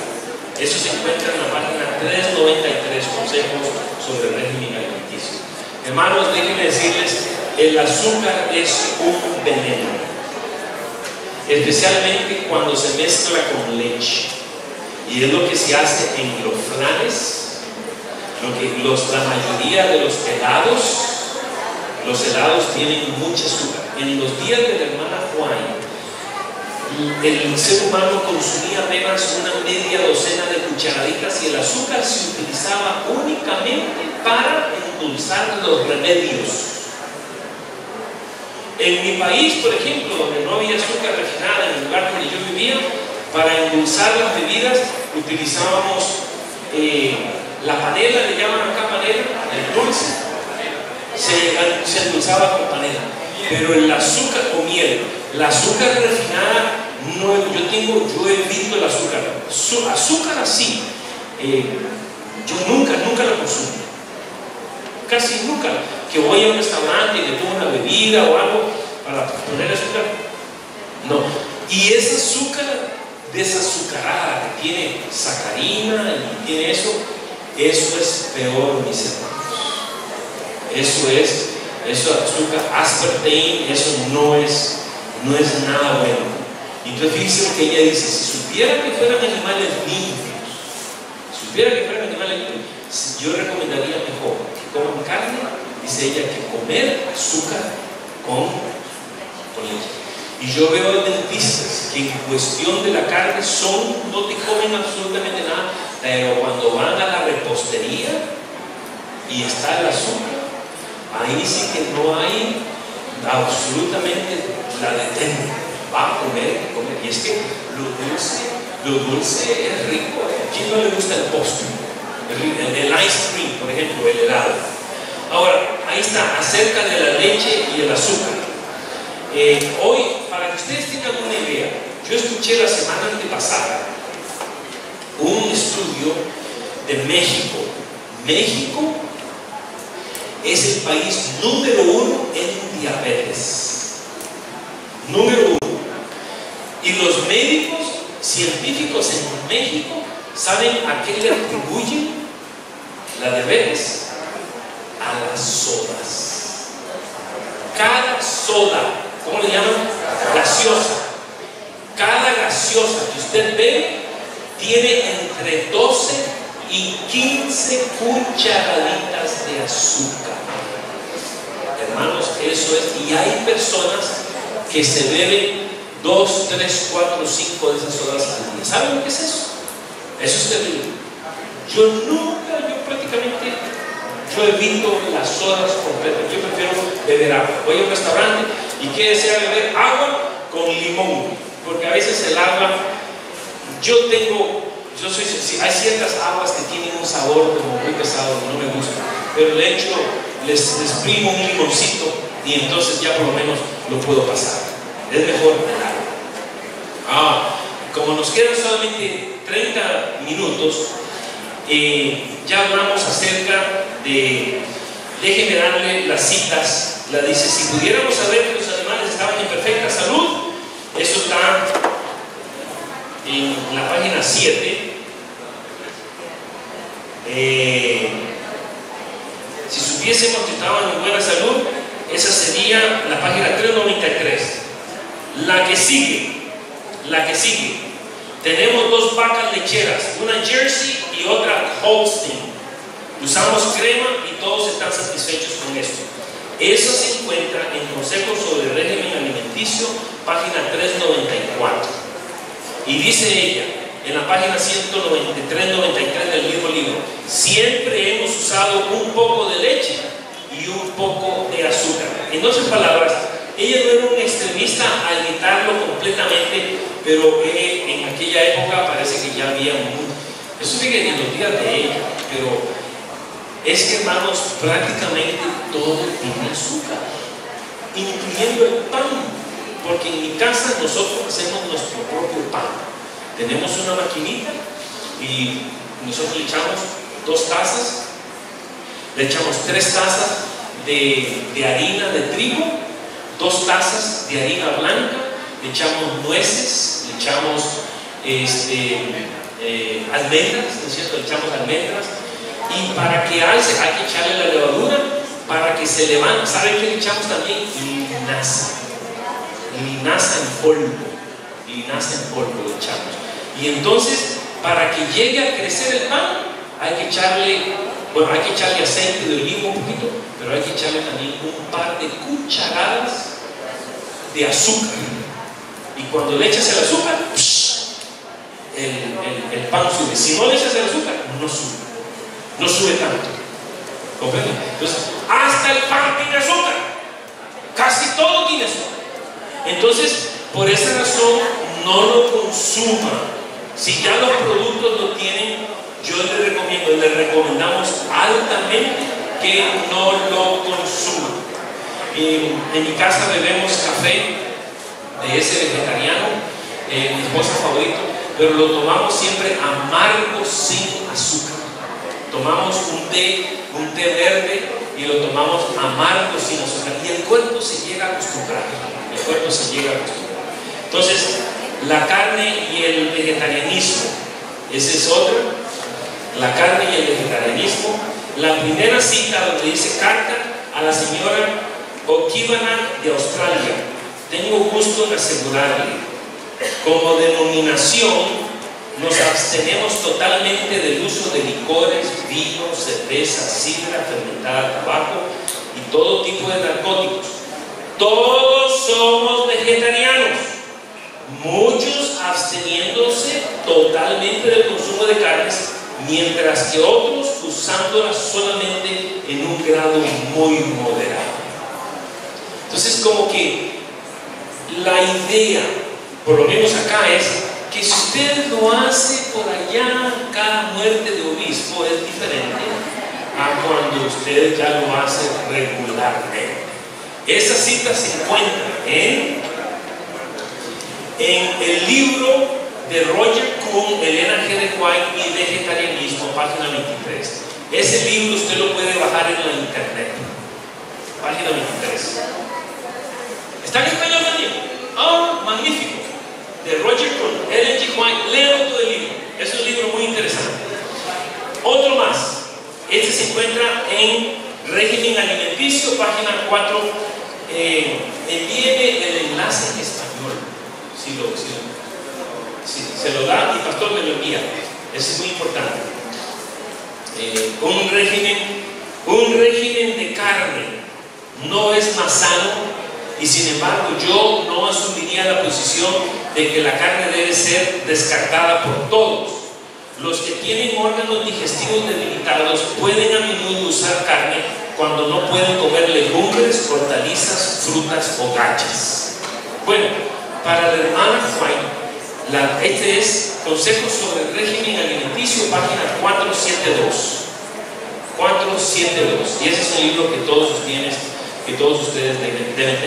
Eso se encuentra en la página 393, consejos sobre el régimen alimenticio. Hermanos, déjenme decirles, el azúcar es un veneno, especialmente cuando se mezcla con leche, y es lo que se hace en los flanes, la mayoría de los helados tienen mucho azúcar. En los días de la hermana Juan, el ser humano consumía apenas una media docena de cucharaditas, y el azúcar se utilizaba únicamente para endulzar los remedios. En mi país, por ejemplo, donde no había azúcar refinada, en el lugar donde yo vivía, para endulzar las bebidas utilizábamos la panela, le llaman acá panela, el dulce, se endulzaba con panela. Pero el azúcar o miel, la azúcar refinada, no, yo evito el azúcar. Azúcar así, yo nunca la consumo. Casi nunca. Que voy a un restaurante y le pongo una bebida o algo para poner azúcar. No. Y ese azúcar desazucarada que tiene sacarina y tiene eso es peor, mis hermanos. Eso azúcar, aspartame, eso no es nada bueno. Entonces fíjense lo que ella dice: si supiera que fueran animales limpios, yo recomendaría mejor que coman carne, dice ella, que comer azúcar con leche. Y yo veo dentistas que en cuestión de la carne no te comen absolutamente nada, pero cuando van a la repostería y está el azúcar, ahí sí que no hay absolutamente la detente. Va a comer. Y es que lo dulce es rico. ¿A quién no le gusta el postre? El ice cream, por ejemplo, el helado. Ahora, ahí está, acerca de la leche y el azúcar. Hoy, para que ustedes tengan una idea, yo escuché la semana antepasada un estudio de México. México es el país número 1 en diabetes. Número 1. Y los médicos científicos en México saben a qué le atribuyen la diabetes: a las sodas. Cada soda, ¿cómo le llaman? Gaseosa. Cada gaseosa que usted bebe tiene entre 12 y 15 cucharaditas de azúcar. Hermanos, eso es. Y hay personas que se beben 2, 3, 4, 5 de esas sodas al día. ¿Saben lo que es eso? Eso es terrible. Yo evito las sodas completas. Yo prefiero beber agua. Voy a un restaurante y ¿qué desea beber? Agua con limón. Porque a veces el agua, hay ciertas aguas que tienen un sabor como muy pesado, que no me gusta. Pero les exprimo un limoncito y entonces ya por lo menos lo puedo pasar. Es mejor el agua. Como nos quedan solamente 30 minutos, ya hablamos acerca de, déjenme darle las citas. La dice: si pudiéramos saber que los animales estaban en perfecta salud, eso está en la página 7. Si supiésemos que estaban en buena salud, esa sería la página 393. La que sigue. Tenemos dos vacas lecheras, una Jersey y otra Holstein. Usamos crema y todos están satisfechos con esto. Eso se encuentra en Consejos sobre Régimen Alimenticio, página 394. Y dice ella, en la página 193-93 del mismo libro, siempre hemos usado un poco de leche y un poco de azúcar. En otras palabras, ella no era un extremista al evitarlo completamente, pero en aquella época parece que ya había eso sigue en los días de ella, pero es que, hermanos, prácticamente todo tiene azúcar, incluyendo el pan, porque en mi casa nosotros hacemos nuestro propio pan. Tenemos una maquinita y nosotros le echamos 2 tazas, le echamos 3 tazas de harina de trigo, 2 tazas de harina blanca, le echamos nueces, le echamos almendras, ¿no es cierto? Le echamos almendras, y para que alce hay que echarle la levadura para que se levante. ¿Saben qué le echamos también? Linaza en polvo le echamos. Y entonces, para que llegue a crecer el pan, hay que echarle aceite de oliva un poquito, pero hay que echarle también un par de cucharadas de azúcar. Y cuando le echas el azúcar, el pan sube. Si no le echas el azúcar, no sube tanto. ¿Comprenden? Entonces, hasta el pan tiene azúcar. Casi todo tiene azúcar. Entonces, por esa razón, no lo consuma. Si ya los productos lo tienen, yo les recomendamos altamente que no lo consuman. En mi casa bebemos café de ese vegetariano, mi esposa favorito, pero lo tomamos siempre amargo, sin azúcar. Tomamos un té verde y lo tomamos amargo, sin azúcar, y el cuerpo se llega a acostumbrar. Entonces, la carne y el vegetarianismo, esa es otra. La carne y el vegetarianismo. La primera cita donde dice carta a la señora O'Kivana de Australia. Tengo gusto en asegurarle, como denominación, nos abstenemos totalmente del uso de licores, vino, cerveza, sidra, fermentada, tabaco y todo tipo de narcóticos. Todos somos vegetarianos, muchos absteniéndose totalmente del consumo de carnes, mientras que otros usándolas solamente en un grado muy moderado. Entonces, como que la idea, por lo menos acá, es que si usted lo hace por allá, cada muerte de obispo es diferente a cuando usted ya lo hace regularmente. Esa cita se encuentra en el libro de Roger Kuhn, Elena G. de White y Vegetarianismo, página 23. Ese libro usted lo puede bajar en la internet, página 23. ¿Está en español también? ¡Oh, magnífico! De Roger Kuhn, Ellen G. White, léalo todo el libro. Es un libro muy interesante. Otro más, este se encuentra en Régimen Alimenticio, página 4. Envíeme el enlace en español, si se lo da, mi pastor me lo envía. Eso es muy importante. Un régimen de carne no es más sano, y sin embargo yo no asumiría la posición de que la carne debe ser descartada por todos. Los que tienen órganos digestivos debilitados pueden a menudo usar carne cuando no pueden comer legumbres, hortalizas, frutas o gachas. Bueno, para la hermana White, este es Consejos sobre el Régimen Alimenticio, página 472. 472. Y ese es un libro que todos ustedes deben tener.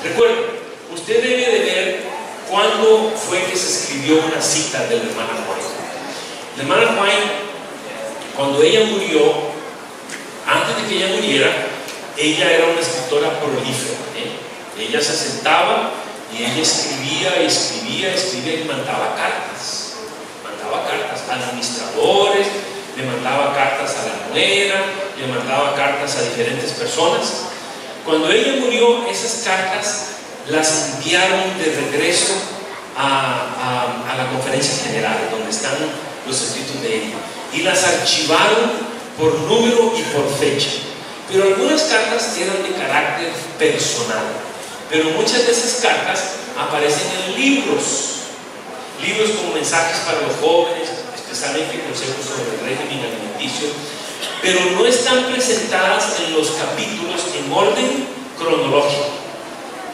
Recuerden, usted debe de ver cuándo fue que se escribió una cita de la hermana White. La hermana White, cuando ella murió, antes de que ella muriera, ella era una escritora prolífera. Ella se sentaba y ella escribía y mandaba cartas a administradores, le mandaba cartas a la nuera, le mandaba cartas a diferentes personas. Cuando ella murió, esas cartas las enviaron de regreso a la conferencia general, donde están los escritos de ella, y las archivaron por número y por fecha. Pero algunas cartas eran de carácter personal, pero muchas de esas cartas aparecen en libros como mensajes para los jóvenes, especialmente consejos sobre el régimen alimenticio, pero no están presentadas en los capítulos en orden cronológico,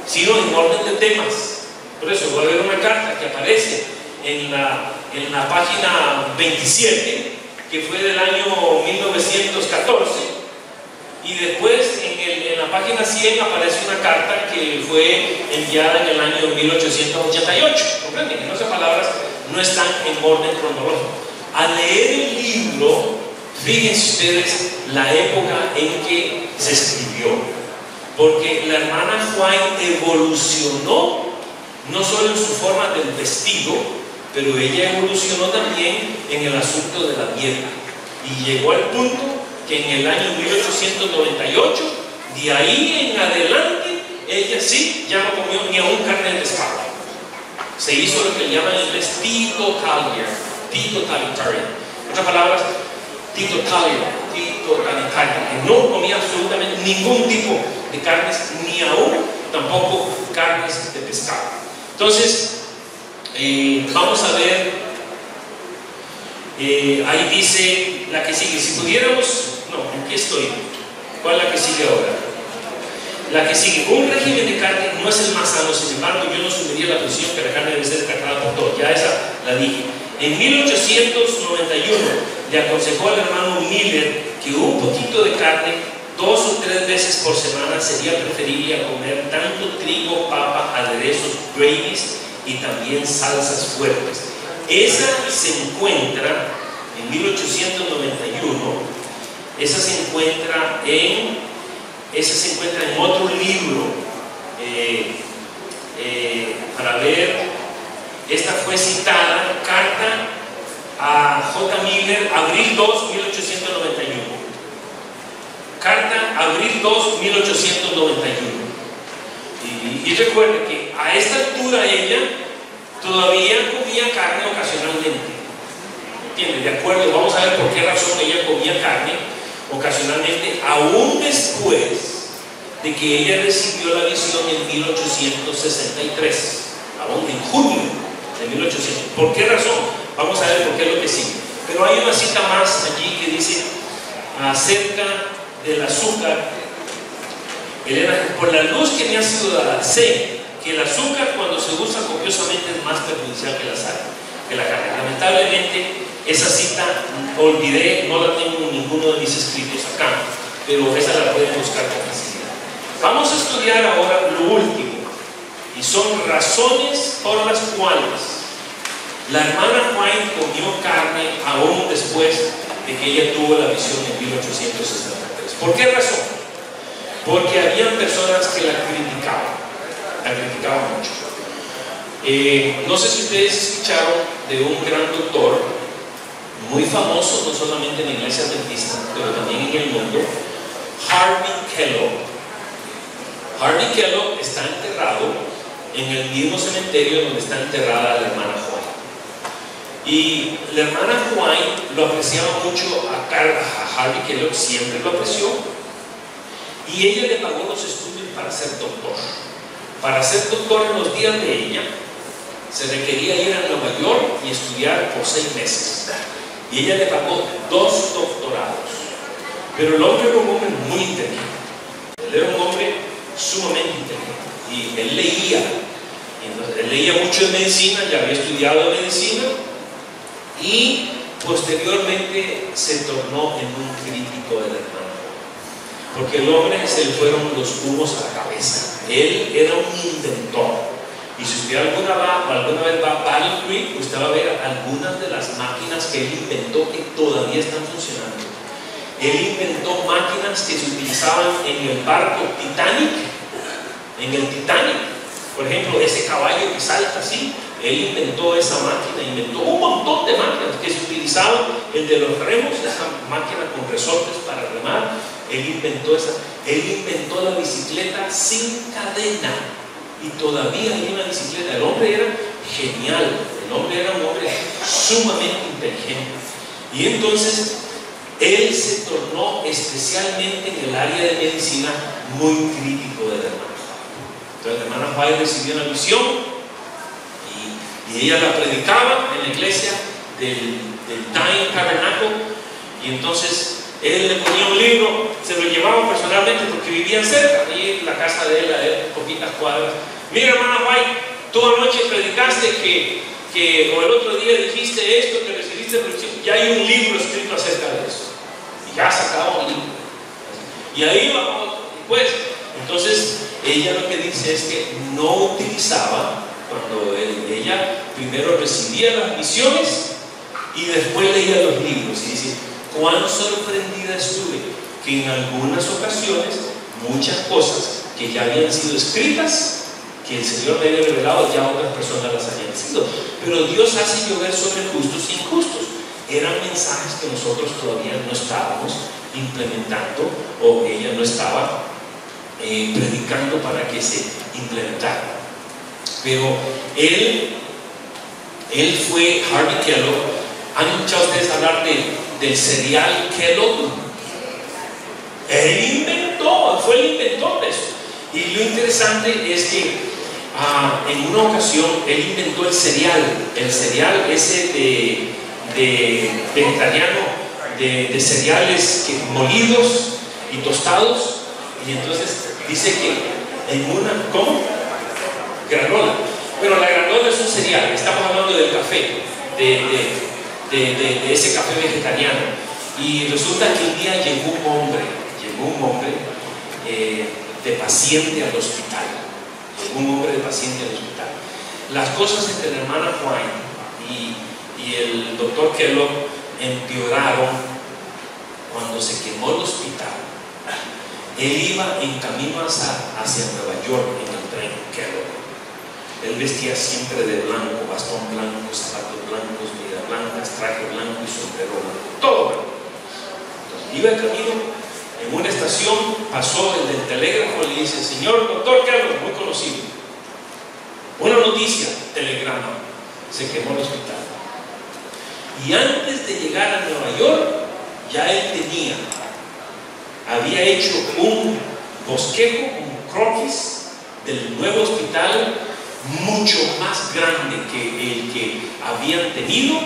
sino en orden de temas. Por eso va a haber una carta que aparece en la página 27, que fue del año 1914, y después en la página 100 aparece una carta que fue enviada en el año 1888. ¿Comprenden? En otras palabras, no están en orden cronológico. Al leer el libro, fíjense ustedes la época en que se escribió, porque la hermana White evolucionó no solo en su forma del vestido, pero ella evolucionó también en el asunto de la dieta, y llegó al punto que en el año 1898, de ahí en adelante, ella sí ya no comió ni aún carne de pescado. Se hizo lo que llaman en inglés teetotalitarian. En otras palabras, teetotalitarian, que no comía absolutamente ningún tipo de carnes, ni aún tampoco carnes de pescado. Entonces, vamos a ver, ahí dice la que sigue. Si pudiéramos, no, aquí estoy. ¿Cuál es la que sigue ahora? La que sigue. Un régimen de carne no es el más sano, sin embargo, yo no asumiría la posición que la carne debe ser descartada por todo. Ya esa la dije. En 1891 le aconsejó al hermano Miller que un poquito de carne 2 o 3 veces por semana sería preferible a comer tanto trigo, papa, aderezos, gravies y también salsas fuertes. Esa se encuentra en 1891. Esa se encuentra en otro libro, para ver. Esta fue citada, carta a J. Miller, abril 2, 1891. Carta, abril 2, 1891. Y recuerde que a esta altura ella todavía comía carne ocasionalmente. ¿Entiende? De acuerdo, vamos a ver por qué razón ella comía carne ocasionalmente, aún después de que ella recibió la visión en 1863, aún en junio de 1800. ¿Por qué razón? Vamos a ver por qué es lo que sigue. Pero hay una cita más allí que dice acerca del azúcar. Elena, por la luz que me ha sido dada, sé que el azúcar cuando se usa copiosamente es más perjudicial que la sal, que la carne. Lamentablemente esa cita olvidé, no la tengo en ninguno de mis escritos acá, pero esa la pueden buscar con facilidad. Vamos a estudiar ahora lo último, y son razones por las cuales la hermana White comió carne aún después de que ella tuvo la visión en 1863. ¿Por qué razón? Porque habían personas que la criticaban mucho. No sé si ustedes escucharon de un gran doctor muy famoso, no solamente en la iglesia adventista, pero también en el mundo, Harvey Kellogg. Harvey Kellogg está enterrado en el mismo cementerio donde está enterrada la hermana White. Y la hermana White lo apreciaba mucho a Harvey Kellogg, siempre lo apreció, y ella le pagó los estudios para ser doctor. Para ser doctor en los días de ella se requería ir a Nueva York y estudiar por 6 meses, y ella le pagó 2 doctorados. Pero el hombre era un hombre muy inteligente. Él era un hombre sumamente inteligente, y él leía. Él leía mucho de medicina, ya había estudiado medicina, y posteriormente se tornó en un crítico del hermano, porque el hombre se le fueron los humos a la cabeza. Él era un inventor, y si usted alguna vez va a Battle Creek, usted va a ver algunas de las máquinas que él inventó que todavía están funcionando. Él inventó máquinas que se utilizaban en el barco Titanic, en el Titanic. Por ejemplo, ese caballo que salta así, él inventó esa máquina, inventó un montón de máquinas que se utilizaban utilizaban el de los remos, esa máquina con resortes para remar. Él inventó la bicicleta sin cadena, y todavía hay una bicicleta. El hombre era genial, el hombre era un hombre sumamente inteligente. Y entonces él se tornó, especialmente en el área de medicina, muy crítico de la hermana White. Entonces la hermana White recibió una misión y ella la predicaba en la iglesia del Dying Tabernacle, y entonces él le ponía un libro, se lo llevaba personalmente porque vivían cerca, y la casa de él a poquitas cuadras. Mira, hermana White, tú anoche predicaste o el otro día dijiste esto, que recibiste bendición. Ya hay un libro escrito acerca de eso, y ya sacaba un libro, y ahí vamos. Pues entonces ella lo que dice es que no utilizaba, cuando ella primero recibía las misiones y después leía los libros, y dice: cuán sorprendida estuve que en algunas ocasiones muchas cosas que ya habían sido escritas, que el Señor me había revelado, ya otras personas las habían sido. Pero Dios hace llover sobre justos e injustos. Eran mensajes que nosotros todavía no estábamos implementando, o ella no estaba predicando para que se implementara. Pero él fue Harvey Kellogg. ¿Han escuchado ustedes hablar del cereal Kellogg? Él fue el inventor de eso. Y lo interesante es que en una ocasión él inventó el cereal ese de vegetariano, de cereales molidos y tostados. Y entonces dice que en una, ¿cómo? Granola. Pero la granola es un cereal, estamos hablando del café, de ese café vegetariano. Y resulta que un día llegó un hombre de paciente al hospital. Las cosas entre la hermana White y el doctor Kellogg empeoraron cuando se quemó el hospital. Él iba en camino hacia Nueva York en el tren Kellogg. Él vestía siempre de blanco, bastón blanco, zapatos blancos, medias blancas, traje blanco y sombrero blanco, todo blanco. Entonces iba en camino, en una estación pasó el del telégrafo y le dice: señor doctor Kellogg, muy conocido, una noticia, telegrama, se quemó el hospital. Y antes de llegar a Nueva York, ya él había hecho un bosquejo, un croquis del nuevo hospital, mucho más grande que el que habían tenido,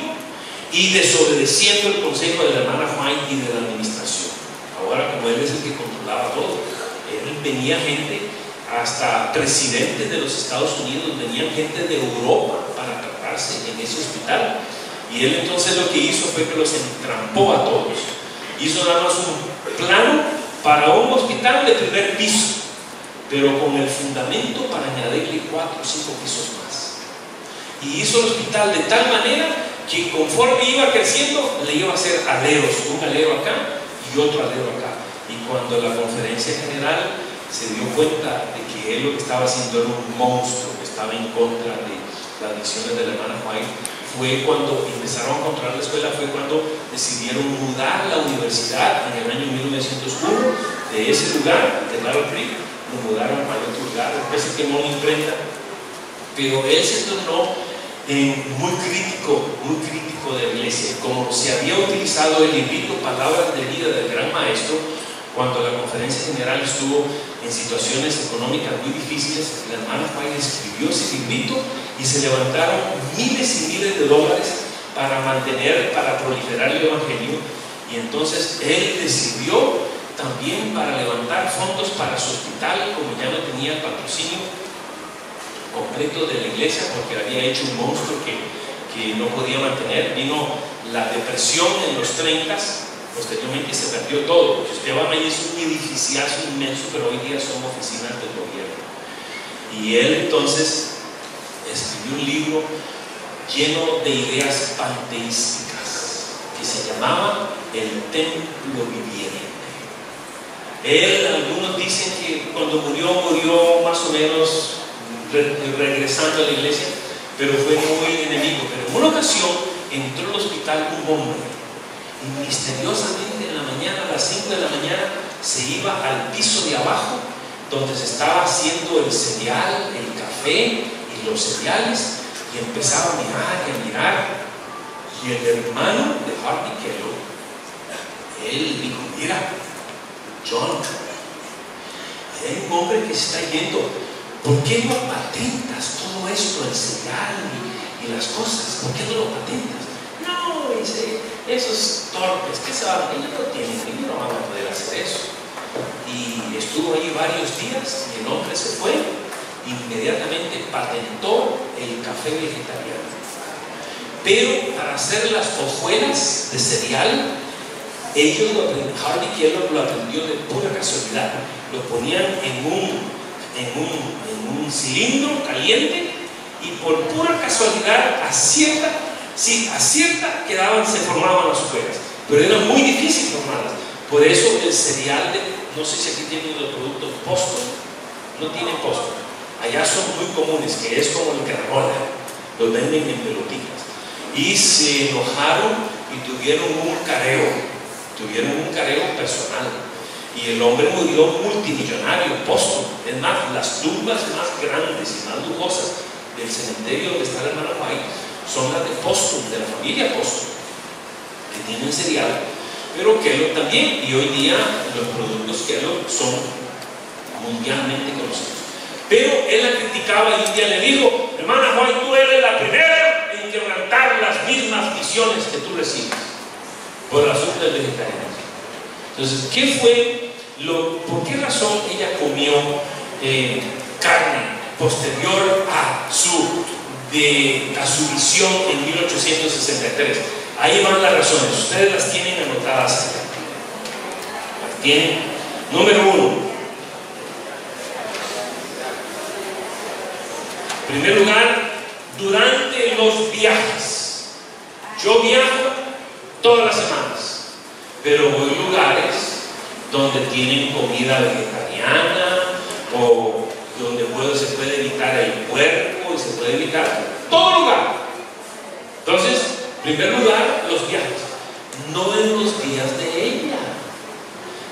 y desobedeciendo el consejo de la hermana White y de la administración. Ahora, como él es el que controlaba todo, venía gente, hasta presidentes de los Estados Unidos, venían gente de Europa para tratarse en ese hospital. Y él entonces lo que hizo fue que los entrampó a todos. Hizo nada más un plano para un hospital de primer piso, pero con el fundamento para añadirle 4 o 5 pisos más. Y hizo el hospital de tal manera que conforme iba creciendo, le iba a hacer aleros, un alero acá y otro alero acá. Y cuando la conferencia general se dio cuenta de que él lo que estaba haciendo era un monstruo, que estaba en contra de las visiones de la hermana White, fue cuando empezaron a controlar la escuela, fue cuando decidieron mudar la universidad en el año 1901 de ese lugar, de Battle Creek, lo mudaron a otro lugar. Después se quemó una imprenta, pero él se tornó muy crítico de la iglesia. Como se había utilizado el librito Palabras de Vida del Gran Maestro, cuando la conferencia general estuvo en situaciones económicas muy difíciles, la hermana White escribió ese librito y se levantaron miles y miles de dólares para proliferar el evangelio. Y entonces él decidió también para levantar fondos para su hospital, como ya no tenía el patrocinio completo de la iglesia, porque había hecho un monstruo que no podía mantener. Vino la depresión en los 30s, posteriormente se perdió todo. Si usted va allí, es un edificiazo inmenso, pero hoy día son oficinas del gobierno. Y él entonces escribió un libro lleno de ideas panteísticas que se llamaba El Templo Viviente. Algunos dicen que cuando murió más o menos regresando a la iglesia, pero fue muy enemigo. Pero en una ocasión entró al hospital un hombre y misteriosamente en la mañana, a las 5 de la mañana, se iba al piso de abajo donde se estaba haciendo el cereal, el café y los cereales, y empezaba a mirar y a mirar. Y el hermano de Harvey Kellogg, él dijo: mira, John, hay un hombre que se está yendo, ¿por qué no patentas todo esto, el cereal y las cosas? ¿Por qué no lo patentas? No, dice, esos torpes, ¿qué saben? Ellos no tienen, ellos no van a poder hacer eso. Y estuvo ahí varios días, y el hombre se fue, inmediatamente patentó el café vegetariano. Pero para hacer las hojuelas de cereal, ellos lo aprendieron, Harvey Kellogg lo aprendió de pura casualidad. Lo ponían en un cilindro caliente, y por pura casualidad acierta quedaban, se formaban las hojuelas, pero era muy difícil formarlas. Por eso el cereal no sé si aquí tienen los productos Boston, no tienen Boston, allá son muy comunes, que es como el granola, los venden en pelotitas, y se enojaron y tuvieron un careo personal, y el hombre murió multimillonario. Boston, es más, las tumbas más grandes y más lujosas del cementerio donde está el hermano White son las de Boston, de la familia Boston, que tienen cereal, pero Kellogg también, y hoy día los productos Kellogg son mundialmente conocidos. Pero él la criticaba, y un día le dijo: hermana White, tú eres la primera en quebrantar las mismas visiones que tú recibes por el asunto del vegetarianismo. Entonces, ¿por qué razón ella comió carne posterior a su visión en 1863? Ahí van las razones, ustedes las tienen anotadas acá. Las tienen. Número 1. En primer lugar, durante los viajes. Yo viajo todas las semanas, pero voy a lugares donde tienen comida vegetariana, o donde se puede evitar el puerco, y se puede evitar todo lugar. Entonces, en primer lugar, los viajes. No en los días de ella.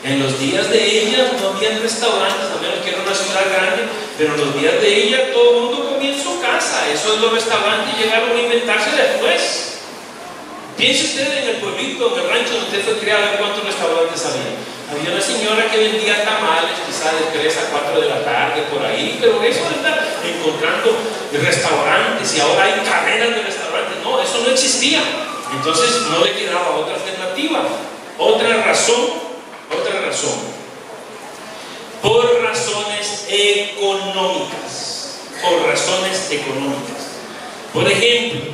En los días de ella no había restaurantes, a menos que era una ciudad grande, pero en los días de ella todo el mundo comía en su casa. Eso es, los restaurantes llegaron a inventarse después. Piense usted en el pueblito, en el rancho donde usted fue criado, ¿cuántos restaurantes había? Había una señora que vendía tamales, quizás de 3 a 4 de la tarde, por ahí, pero eso anda encontrando restaurantes, y ahora hay cadenas de restaurantes. No, eso no existía. Entonces no le quedaba otra alternativa. Otra razón, por razones económicas. Por ejemplo,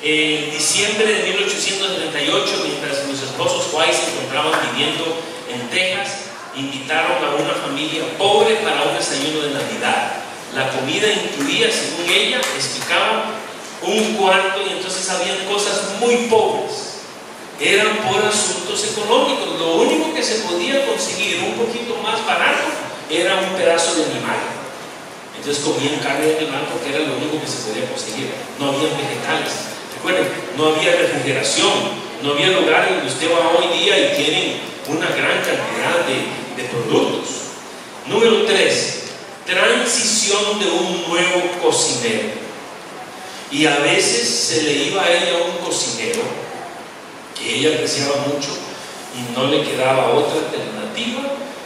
en diciembre de 1878, mientras los esposos White se encontraban viviendo en Texas, invitaron a una familia pobre para un desayuno de Navidad. La comida incluía, según ella explicaba, un cuarto, y entonces habían cosas muy pobres. Eran por asuntos económicos. Lo único que se podía conseguir un poquito más barato era un pedazo de animal. Entonces comían carne de animal porque era lo único que se podía conseguir. No había vegetales. Recuerden, no había refrigeración, no había lugares donde usted va hoy día y tienen una gran cantidad de productos. Número 3, transición de un nuevo cocinero. Y a veces se le iba a ella un cocinero que ella apreciaba mucho, y no le quedaba otra alternativa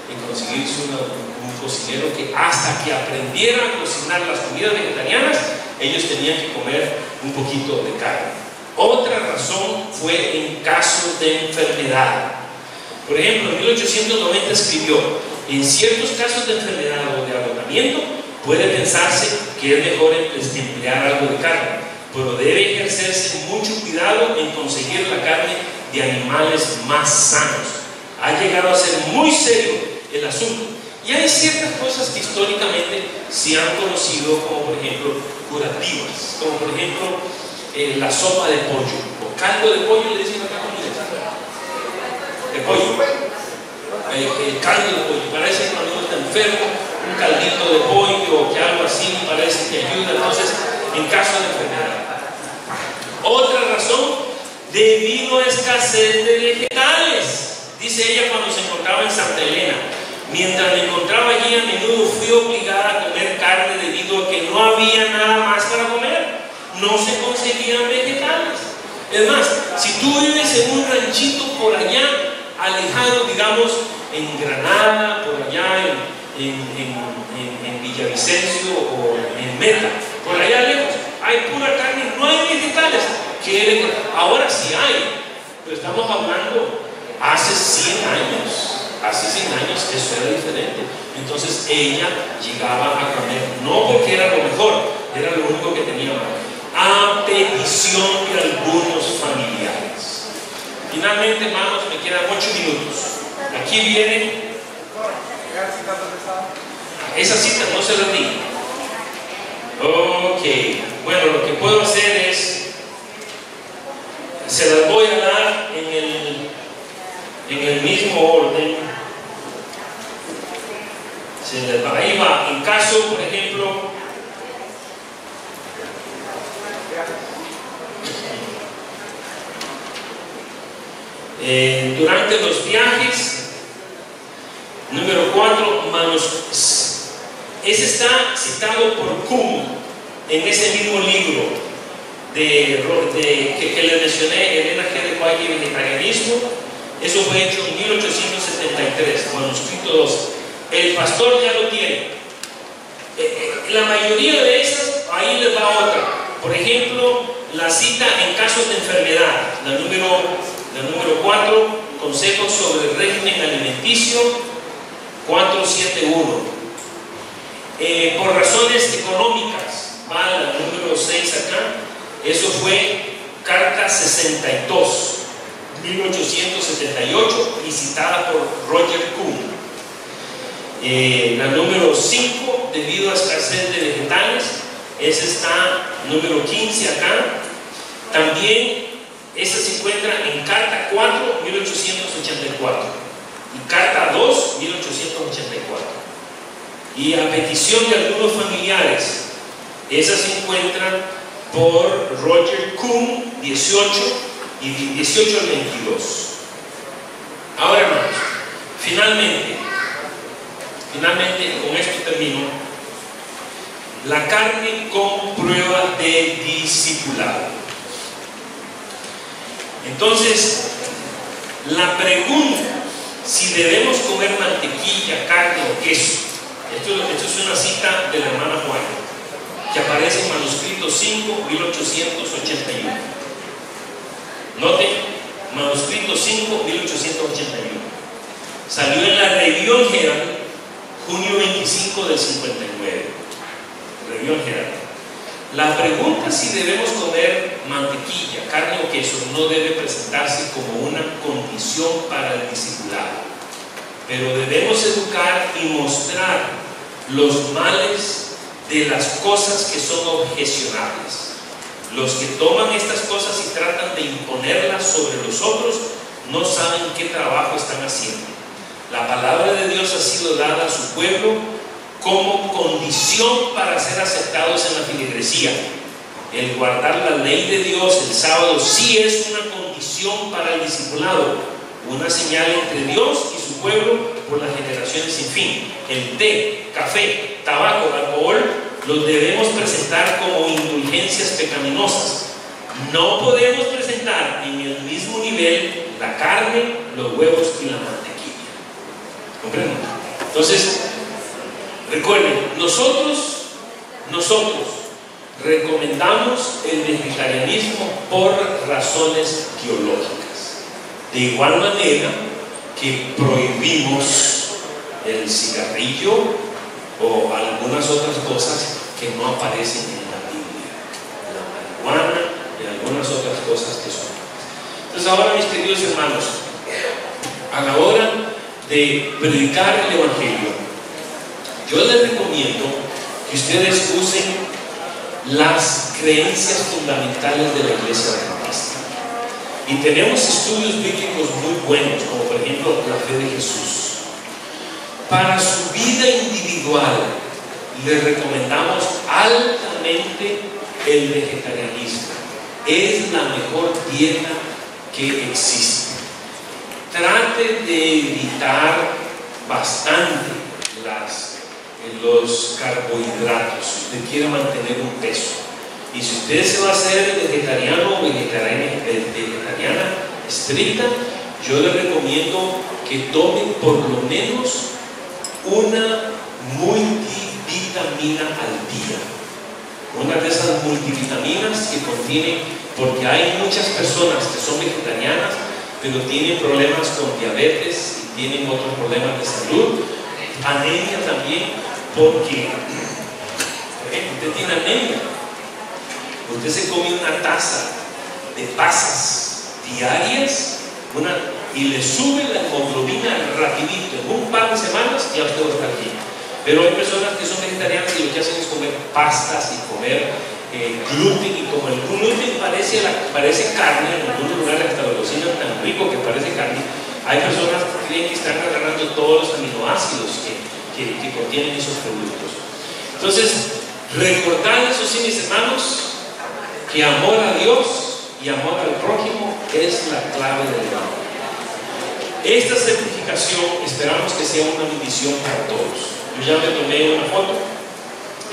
que conseguirse un cocinero que, hasta que aprendiera a cocinar las comidas vegetarianas, ellos tenían que comer un poquito de carne. Otra razón fue en casos de enfermedad. Por ejemplo, en 1890 escribió: en ciertos casos de enfermedad o de agotamiento puede pensarse que es mejor emplear algo de carne, pero debe ejercerse mucho cuidado en conseguir la carne de animales más sanos. Ha llegado a ser muy serio el asunto. Y hay ciertas cosas que históricamente se han conocido como, por ejemplo, curativas, como por ejemplo la sopa de pollo, o caldo de pollo, le dicen acá, de pollo, el caldo de pollo. Parece que cuando uno está enfermo, un caldito de pollo o que algo así parece que ayuda, entonces, en caso de enfermedad. Otra razón debido a escasez de vegetales. Dice ella cuando se encontraba en Santa Elena: mientras me encontraba allí, a menudo fui obligada a comer carne debido a que no había nada más para comer. No se conseguían vegetales. Es más, si tú vives en un ranchito por allá, alejado, digamos, en Granada, por allá en Villavicencio o en Meta, por allá lejos, hay pura carne, no hay vegetales. Ahora sí hay, pero estamos hablando hace 100 años. Hace 100 años eso era diferente. Entonces ella llegaba a comer, no porque era lo mejor, era lo único que tenía, a petición de algunos familiares. Finalmente, hermanos, me quedan 8 minutos. Aquí viene esa cita, no se la di. Ok, bueno, lo que puedo hacer es, se las voy a dar en el mismo orden. Ahí va. En caso, por ejemplo, durante los viajes, número 4, ese está citado por Kuhn en ese mismo libro que le mencioné, Elena G. de White y Vegetarianismo. Eso fue hecho en 1873, manuscrito 2. El pastor ya lo tiene. La mayoría de esas, ahí les va otra. Por ejemplo, la cita en casos de enfermedad, la número 4, consejos sobre el régimen alimenticio, 471. Por razones económicas, va la número 6 acá. Eso fue carta 62, 1878, y citada por Roger Kuhn. La número 5, debido a escasez de vegetales, esa está número 15 acá. También esa se encuentra en carta 4, 1884, y carta 2, 1884. Y a petición de algunos familiares, esas se encuentran por Roger Kuhn, 18 y 18 al 22. Ahora, hermanos, finalmente, con esto termino. La carne con prueba de discipulado. Entonces, la pregunta si debemos comer mantequilla, carne o queso, esto es una cita de la hermana Juana, que aparece en manuscrito 5, 1881. Noten, manuscrito 5, 1881. Salió en la Review Herald, junio 25 del 59. Review Herald. La pregunta si debemos comer mantequilla, carne o queso no debe presentarse como una condición para el discipulado, pero debemos educar y mostrar los males de las cosas que son objecionables. Los que toman estas cosas y tratan de imponerlas sobre los otros no saben qué trabajo están haciendo. La palabra de Dios ha sido dada a su pueblo como condición para ser aceptados en la feligresía. El guardar la ley de Dios el sábado sí es una condición para el discipulado, una señal entre Dios y su pueblo por las generaciones sin fin. El té, café, tabaco, alcohol los debemos presentar como indulgencias pecaminosas. No podemos presentar en el mismo nivel la carne, los huevos y la mantequilla. ¿Comprenden? Entonces, recuerden, nosotros recomendamos el vegetarianismo por razones teológicas. De igual manera que prohibimos el cigarrillo o algunas otras cosas que no aparecen en la Biblia, la marihuana y algunas otras cosas que son. Entonces ahora, mis queridos hermanos, a la hora de predicar el Evangelio, yo les recomiendo que ustedes usen las creencias fundamentales de la Iglesia Adventista. Y tenemos estudios bíblicos muy buenos, como por ejemplo la fe de Jesús. Para su vida individual, les recomendamos altamente el vegetarianismo. Es la mejor dieta que existe. Trate de evitar bastante los carbohidratos si usted quiere mantener un peso. Y si usted se va a hacer vegetariano o vegetariana estricta, yo le recomiendo que tome por lo menos una multivitamina al día. Una de esas multivitaminas que contienen, porque hay muchas personas que son vegetarianas, pero tienen problemas con diabetes y tienen otros problemas de salud, anemia también, porque usted tiene anemia, usted se come una taza de pasas diarias y le sube la hemoglobina rapidito, en un par de semanas ya usted va a estar bien. Pero hay personas que son vegetarianas y lo que hacen es comer pastas y comer gluten, y como el gluten parece carne, en algunos lugares hasta lo cocinan tan rico que parece carne, hay personas que creen que están agarrando todos los aminoácidos que contienen esos productos. Entonces, recordarles, eso sí, mis hermanos, que amor a Dios y amor al prójimo es la clave del evangelio. Esta certificación esperamos que sea una bendición para todos. Yo ya me tomé una foto.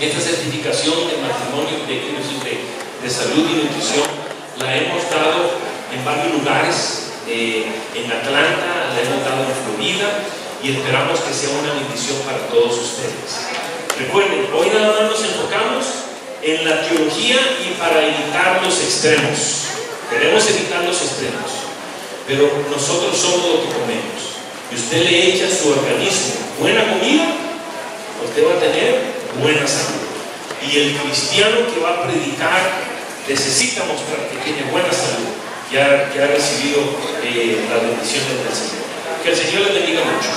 Esta certificación de matrimonio, de salud y nutrición, la hemos dado en varios lugares, en Atlanta, la hemos dado en Florida, y esperamos que sea una bendición para todos ustedes. Recuerden, hoy nada más nos enfocamos en la teología y para evitar los extremos. Queremos evitar los extremos, pero nosotros somos lo que comemos. Y usted le echa a su organismo buena comida, usted va a tener buena salud. Y el cristiano que va a predicar necesita mostrar que tiene buena salud, que ha recibido las bendiciones del Señor. Que el Señor le bendiga mucho.